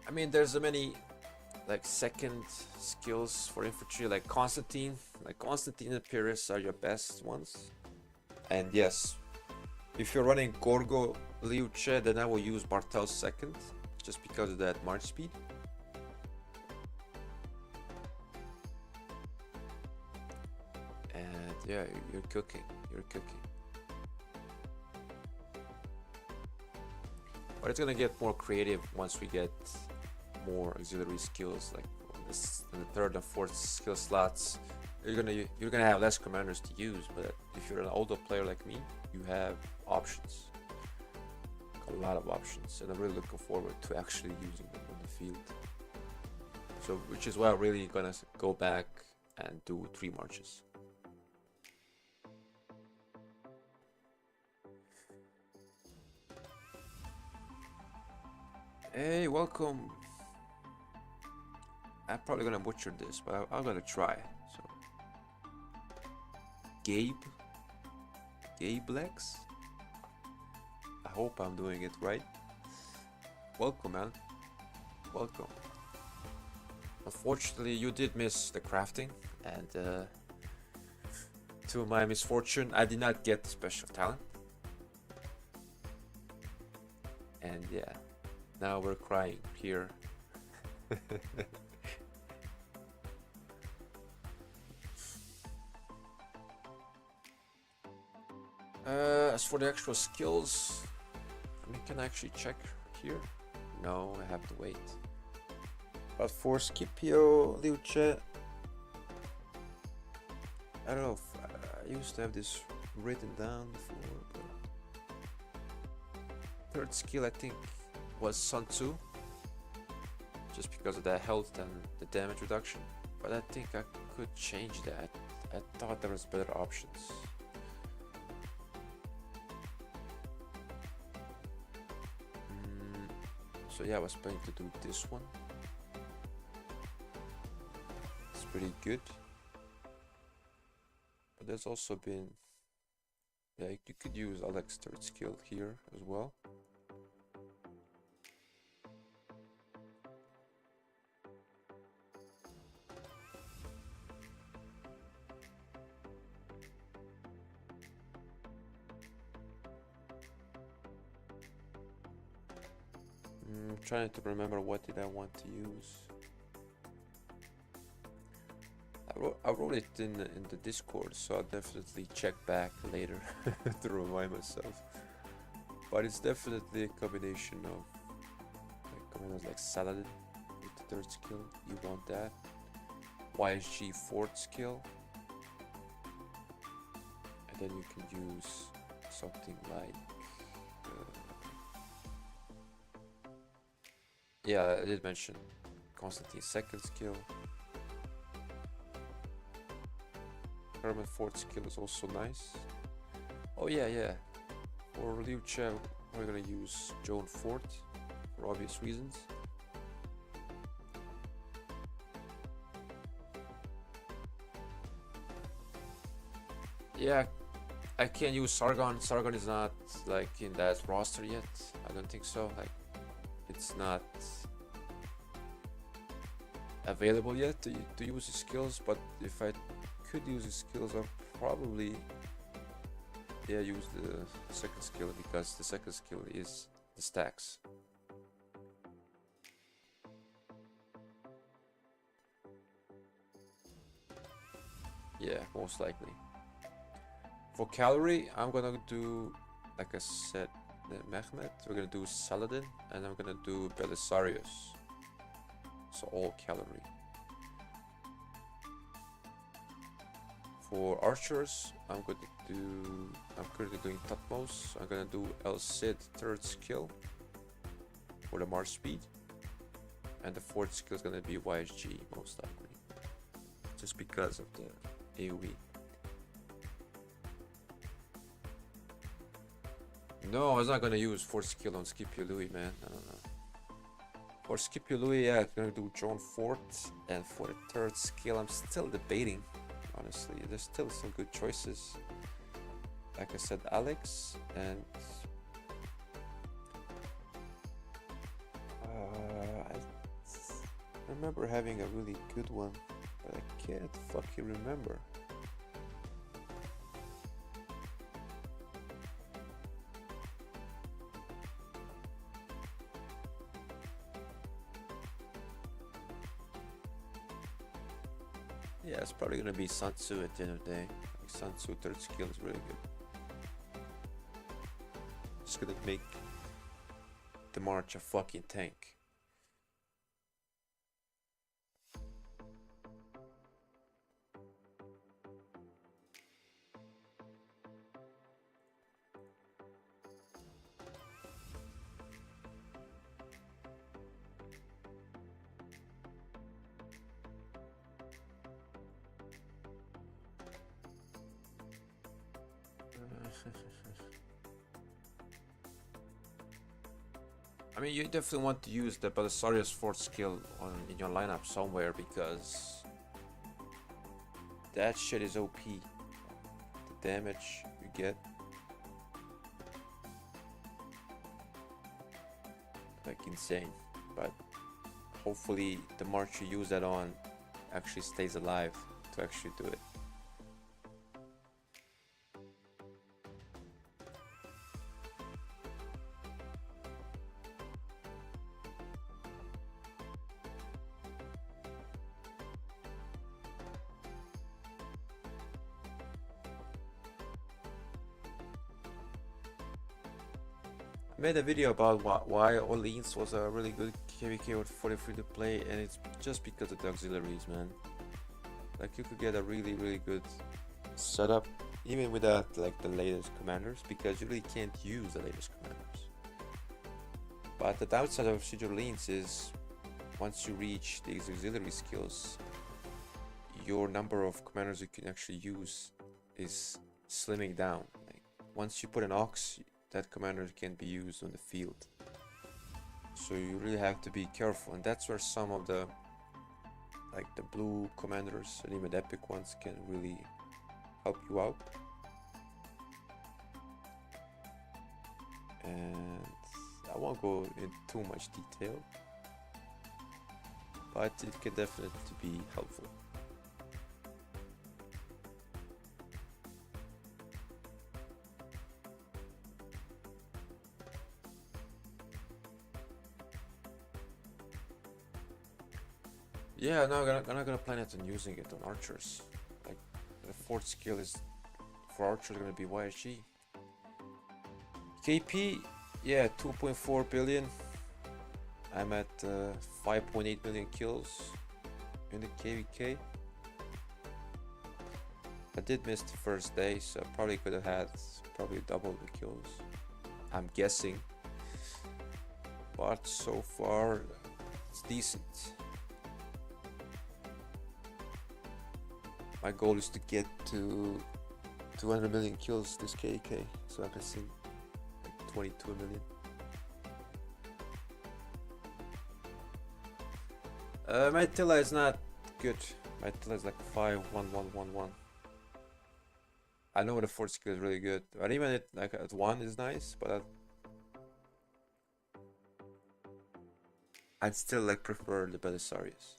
I mean, there's many like second skills for infantry, like Constantine and Pyrrhus are your best ones. And yes, if you're running Gorgo Liuce, then I will use Bartel's second, just because of that march speed. And yeah, you're cooking. But it's gonna get more creative once we get more auxiliary skills, like in the third and fourth skill slots. You're gonna have less commanders to use, but if you're an older player like me, you have options, a lot of options, and I'm really looking forward to actually using them on the field. So, which is why I'm really gonna go back and do 3 marches. Hey, welcome. I'm probably gonna butcher this, but I'm gonna try. So, Gabe Lex. I hope I'm doing it right. Welcome, man. Welcome. Unfortunately, you did miss the crafting, and to my misfortune, I did not get the special talent. And yeah, now we're crying here. As for the actual skills, I mean, can I actually check here? No, I have to wait. But for Scipio, Liuce, I don't know if I used to have this written down before, but third skill I think was Sun Tzu, just because of the health and the damage reduction. But I think I could change that. I thought there was better options. So yeah, I was planning to do this one. It's pretty good. But there's also been, yeah, you could use Alex's third skill here as well. I'm trying to remember what did I want to use. I wrote it in the Discord, so I'll definitely check back later to remind myself. But it's definitely a combination of like known as like Saladin with the third skill. You want that. YSG fourth skill. And then you can use something like yeah, I did mention Constantine's second skill. Herman fourth skill is also nice. Oh yeah. For Liu Che, we're gonna use Joan fourth for obvious reasons. Yeah, I can't use Sargon. Sargon is not like in that roster yet. I don't think so. Like, it's not available yet to use his skills. But if I could use his skills, I'll probably use the second skill, because the second skill is the stacks. Yeah, most likely. For calorie, I'm gonna do, like I said, Mehmet. We're gonna do Saladin, and I'm gonna do Belisarius. So all calorie. For archers, I'm currently doing Tutmos. I'm gonna do El Cid third skill for the march speed, and the fourth skill is gonna be YSG most likely, just because of the AoE. No, I was not gonna use fourth skill on Scipio Louis, man. I don't know. For Scipio Louis, yeah, I'm gonna do Joan fourth, and for the third skill, I'm still debating. Honestly, there's still some good choices. Like I said, Alex, and I remember having a really good one, but I can't fucking remember. Yeah, it's probably gonna be Sun Tzu at the end of the day. Like, Sun Tzu third skill is really good. It's gonna make the march a fucking tank. I mean, you definitely want to use the Belisarius fourth skill in your lineup somewhere, because that shit is OP. The damage you get, like, insane. But hopefully the march you use that on actually stays alive to actually do it. I made a video about why Orleans was a really good KVK for the free to play, and it's just because of the auxiliaries, man. Like, you could get a really good setup even without like the latest commanders, because you really can't use the latest commanders. But the downside of Siege Orleans is, once you reach these auxiliary skills, your number of commanders you can actually use is slimming down. Like, once you put an Ox, that commander can be used on the field. So you really have to be careful, and that's where some of the blue commanders and even epic ones can really help you out. And I won't go into too much detail, but it can definitely be helpful. Yeah, no, I'm not gonna plan it on using it on archers. Like, the fourth skill is for archers gonna be YSG. KP, yeah, 2.4 billion. I'm at 5.8 million kills in the KVK. I did miss the first day, so I probably could have had probably double the kills, I'm guessing. But so far, it's decent. My goal is to get to 200 million kills this KVK, so I'm missing like 22 million. My Tilla is not good. My Tilla is like 5-1-1-1-1. I know the fourth skill is really good, but even it like at 1 is nice, but I'd still like prefer the Belisarius.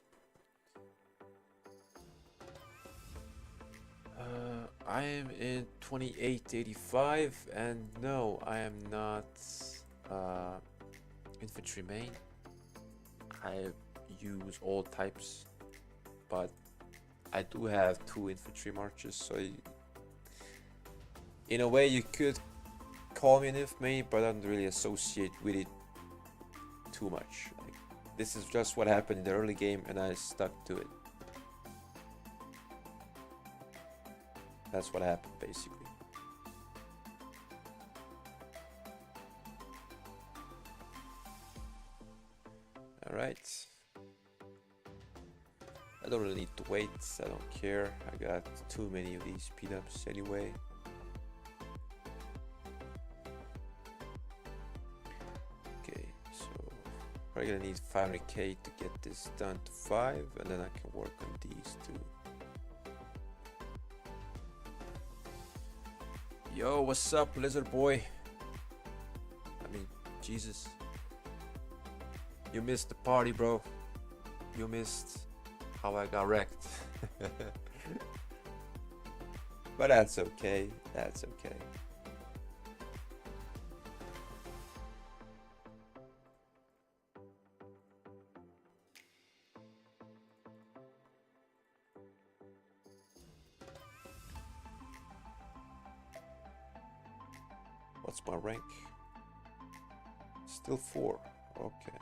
I am in 2885, and no, I am not infantry main. I use all types, but I do have 2 infantry marches, so in a way you could call me an inf main, but I don't really associate with it too much. Like, this is just what happened in the early game and I stuck to it. That's what happened basically. Alright. I don't really need to wait, I don't care. I got too many of these speed-ups anyway. Okay, so probably gonna need 500k to get this down to 5, and then I can work on these 2. Yo, what's up, lizard boy? I mean, Jesus. You missed the party, bro. You missed how I got wrecked. But that's okay. That's okay. What's my rank? Still 4. Okay.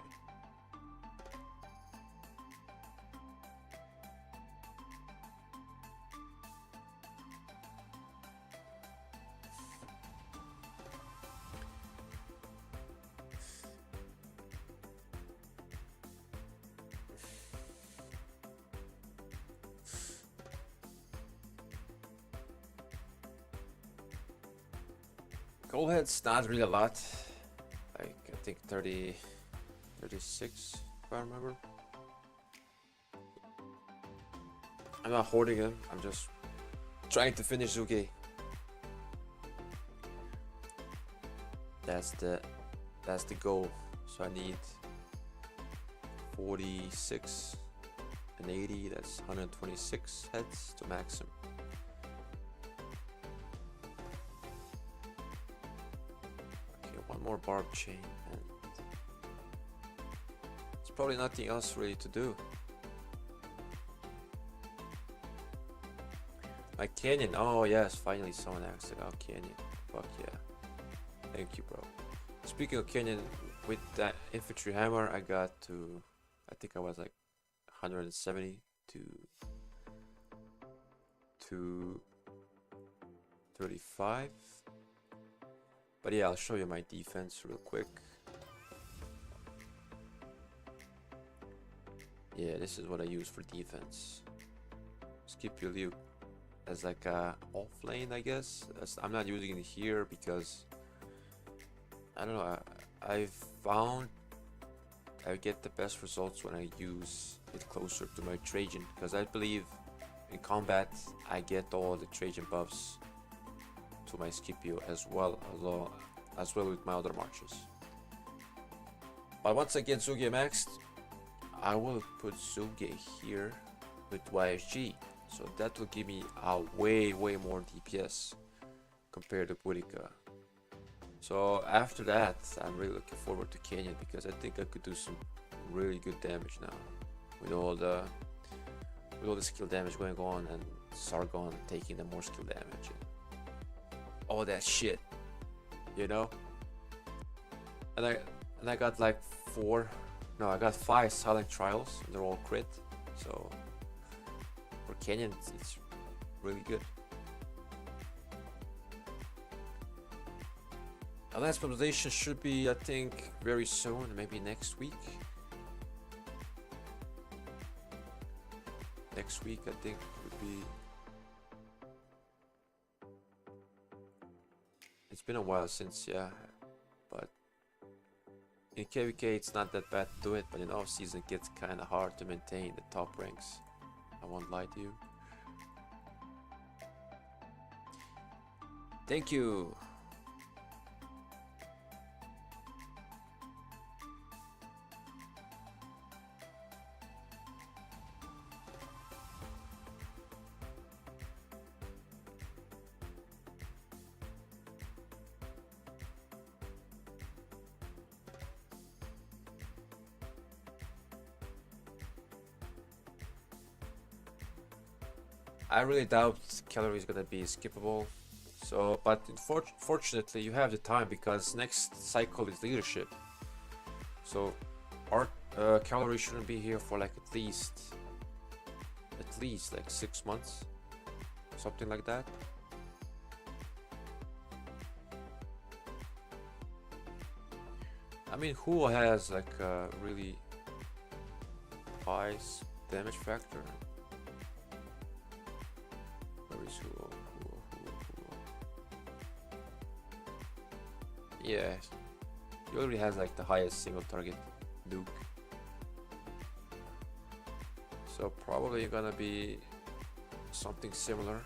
Gold head's not really a lot. Like, I think 30, 36, if I remember. I'm not hoarding them, I'm just trying to finish Zuge. That's the goal. So I need 46 and 80, that's 126 heads to max him. More barb chain, and there's probably nothing else really to do. My canyon, oh yes, finally someone asked about canyon. Fuck yeah, thank you, bro. Speaking of canyon, with that infantry hammer I got to, I think I was like 170 to 35. But yeah, I'll show you my defense real quick. Yeah, this is what I use for defense. Scipio Luke as like a off lane, I guess. I'm not using it here because I don't know. I've found I get the best results when I use it closer to my Trajan, because I believe in combat I get all the Trajan buffs to my Scipio as well with my other marches. But once I get Zuge maxed, I will put Zuge here with YSG, so that will give me a way more DPS compared to Boudica. So after that, I'm really looking forward to Canyon, because I think I could do some really good damage now with all the skill damage going on and Sargon taking the more skill damage. All that shit, you know. And I got like 4 No, I got 5 silent trials. They're all crit. So for Canyon, it's really good. Advanced mobilization should be, I think, very soon, maybe next week. Next week, I think, would be. It's been a while since, yeah, but in KVK it's not that bad to do it, but in off season it gets kind of hard to maintain the top ranks. I won't lie to you. Thank you. I really doubt calorie is gonna be skippable. So, but fortunately, you have the time because next cycle is leadership. So, our calorie shouldn't be here for like at least like 6 months, something like that. I mean, who has like a really high damage factor? Where is who? Yeah, he already has like the highest single target Duke. So probably gonna be something similar.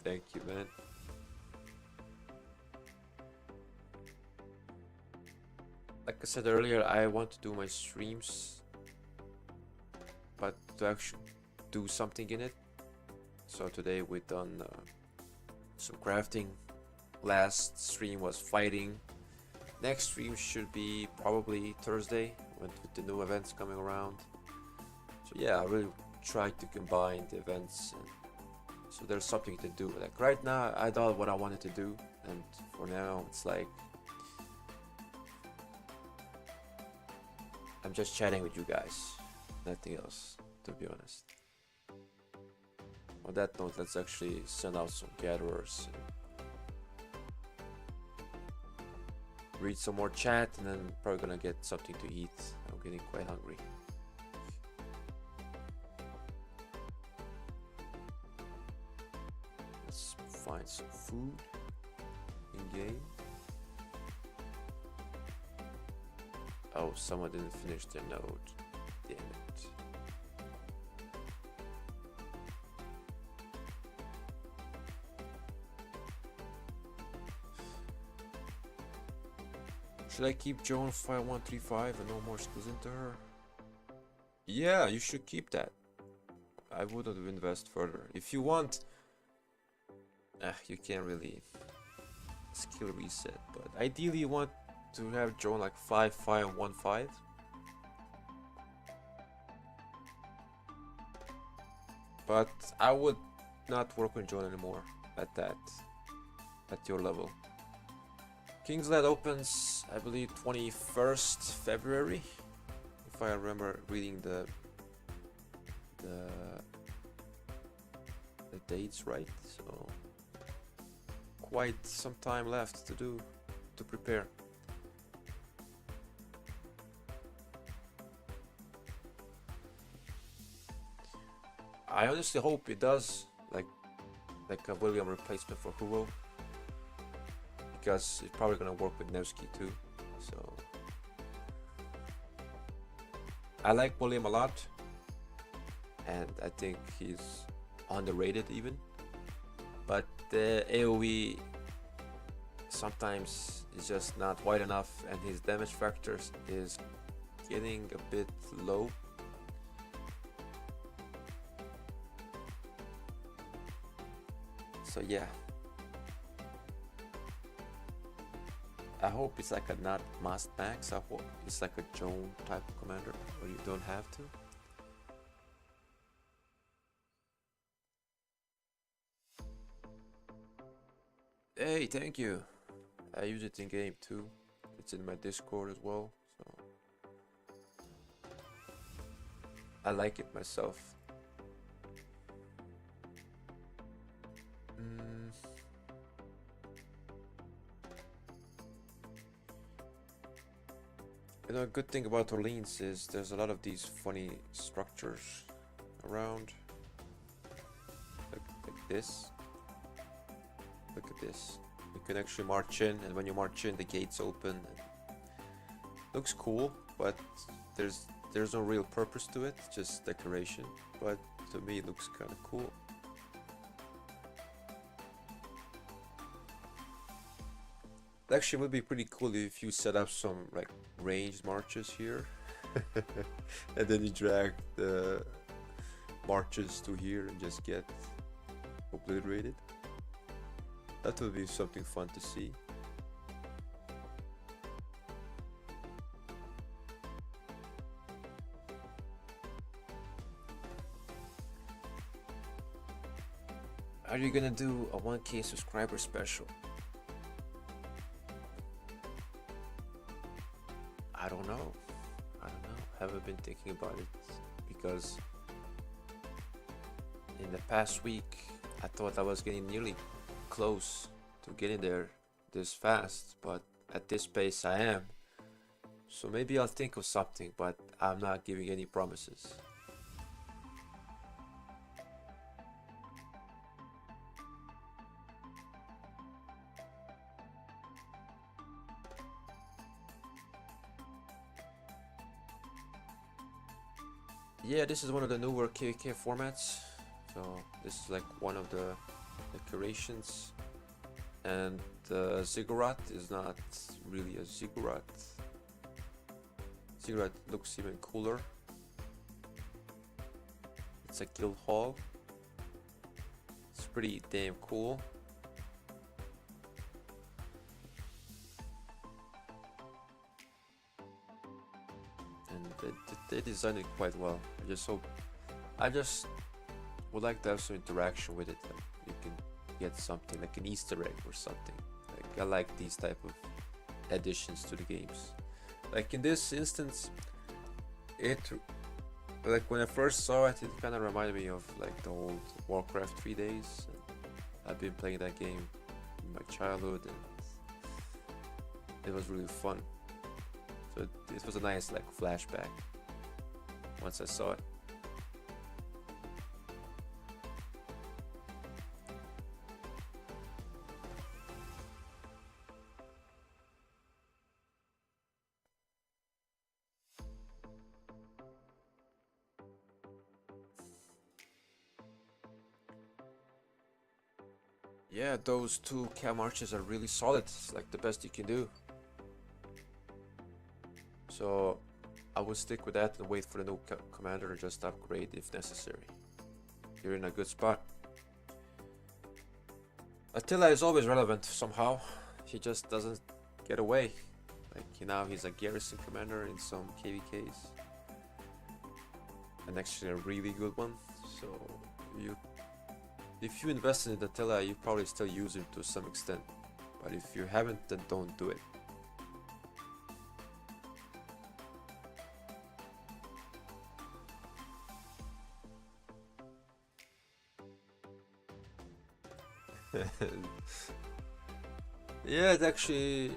Thank you, man. Like I said earlier, I want to do my streams, but to actually do something in it. So today we done some crafting. Last stream was fighting. Next stream should be probably Thursday with the new events coming around. So yeah, I really tried to combine the events, and so there's something to do. Like right now, I thought what I wanted to do, and for now it's like I'm just chatting with you guys, nothing else, to be honest. On that note, let's actually send out some gatherers, read some more chat, and then probably gonna get something to eat. I'm getting quite hungry. Let's find some food in game. Oh, someone didn't finish their node. Damn it. Should I keep Joan 5135 and no more skills into her? Yeah, you should keep that. I wouldn't invest further. If you want, you can't really skill reset, but ideally you want to have Joan like 5515. But I would not work on Joan anymore at your level. King's Lead opens, I believe, 21st February, if I remember reading the dates right. So quite some time left to prepare. I honestly hope it does, like a William replacement for Hugo, because it's probably gonna work with Nevsky too. So I like William a lot, and I think he's underrated even. But the AoE sometimes is just not wide enough, and his damage factors is getting a bit low. So yeah, I hope it's like a not must max. I hope it's like a Joan type of commander where you don't have to. Hey, thank you. I use it in game too. It's in my Discord as well, so I like it myself. Mm, you know, a good thing about Orleans is there's a lot of these funny structures around, like this. Look at this. You can actually march in, and when you march in, the gates open. Looks cool, but there's no real purpose to it, just decoration. But to me, it looks kind of cool. It actually would be pretty cool if you set up some like ranged marches here, and then you drag the marches to here and just get obliterated. That would be something fun to see. Are you gonna do a 1K subscriber special? I don't know. Haven't been thinking about it because in the past week I thought I was getting nearly close to getting there this fast, but at this pace I am. So maybe I'll think of something, but I'm not giving any promises. Yeah, this is one of the newer KVK formats. So this is like one of the decorations, and the ziggurat is not really a ziggurat. Ziggurat looks even cooler. It's a guild hall. It's pretty damn cool. And they designed it quite well. I just would like to have some interaction with it. Like you can get something like an Easter egg or something. Like I like these type of additions to the games. Like in this instance, like when I first saw it, it kind of reminded me of like the old Warcraft 3 days. And I've been playing that game in my childhood, and it was really fun. So it was a nice like flashback once I saw it. Yeah, those two cam marches are really solid. It's like the best you can do. So I would stick with that and wait for the new commander to just upgrade if necessary. You're in a good spot. Attila is always relevant somehow. He just doesn't get away. Like now he's a garrison commander in some KVKs. And actually a really good one. So if you invest in Attila, you probably still use him to some extent. But if you haven't, then don't do it. Yeah, it actually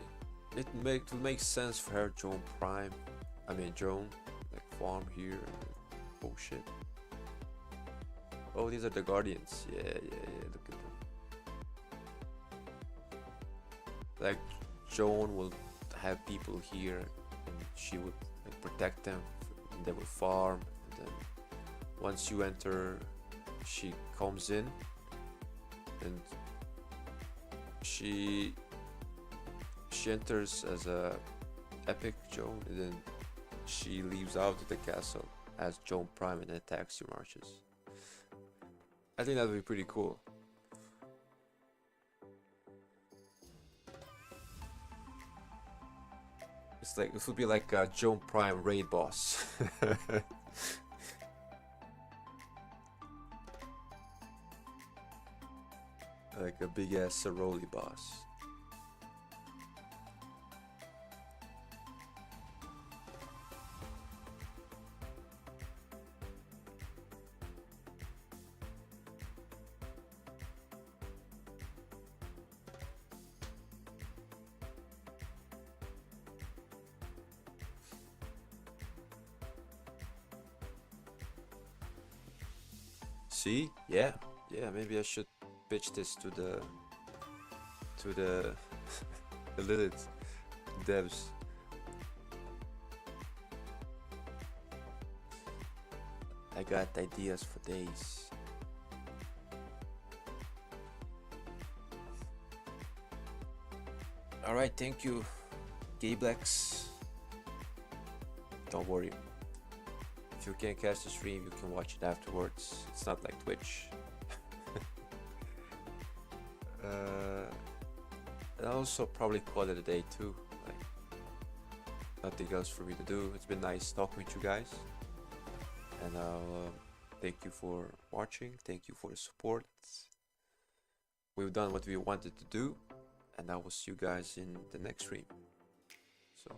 will make sense for her Joan Prime. I mean Joan, like farm here and bullshit. Oh, these are the Guardians. Yeah, look at them. Like Joan will have people here, and she would like protect them. And they will farm, and then once you enter, she comes in, and she enters as a epic Joan, and then she leaves out of the castle as Joan Prime and attacks your marches. I think that would be pretty cool. It's like it would be like a Joan Prime raid boss. like a big ass Saroli boss. See? Yeah. Yeah, maybe I should pitch this to the the Lilith devs. I got ideas for days. Alright, thank you, Gablex. Don't worry. If you can't catch the stream, you can watch it afterwards. It's not like Twitch. And also probably call it a day too. Like, nothing else for me to do. It's been nice talking with you guys. And thank you for watching. Thank you for the support. We've done what we wanted to do. And I will see you guys in the next stream. So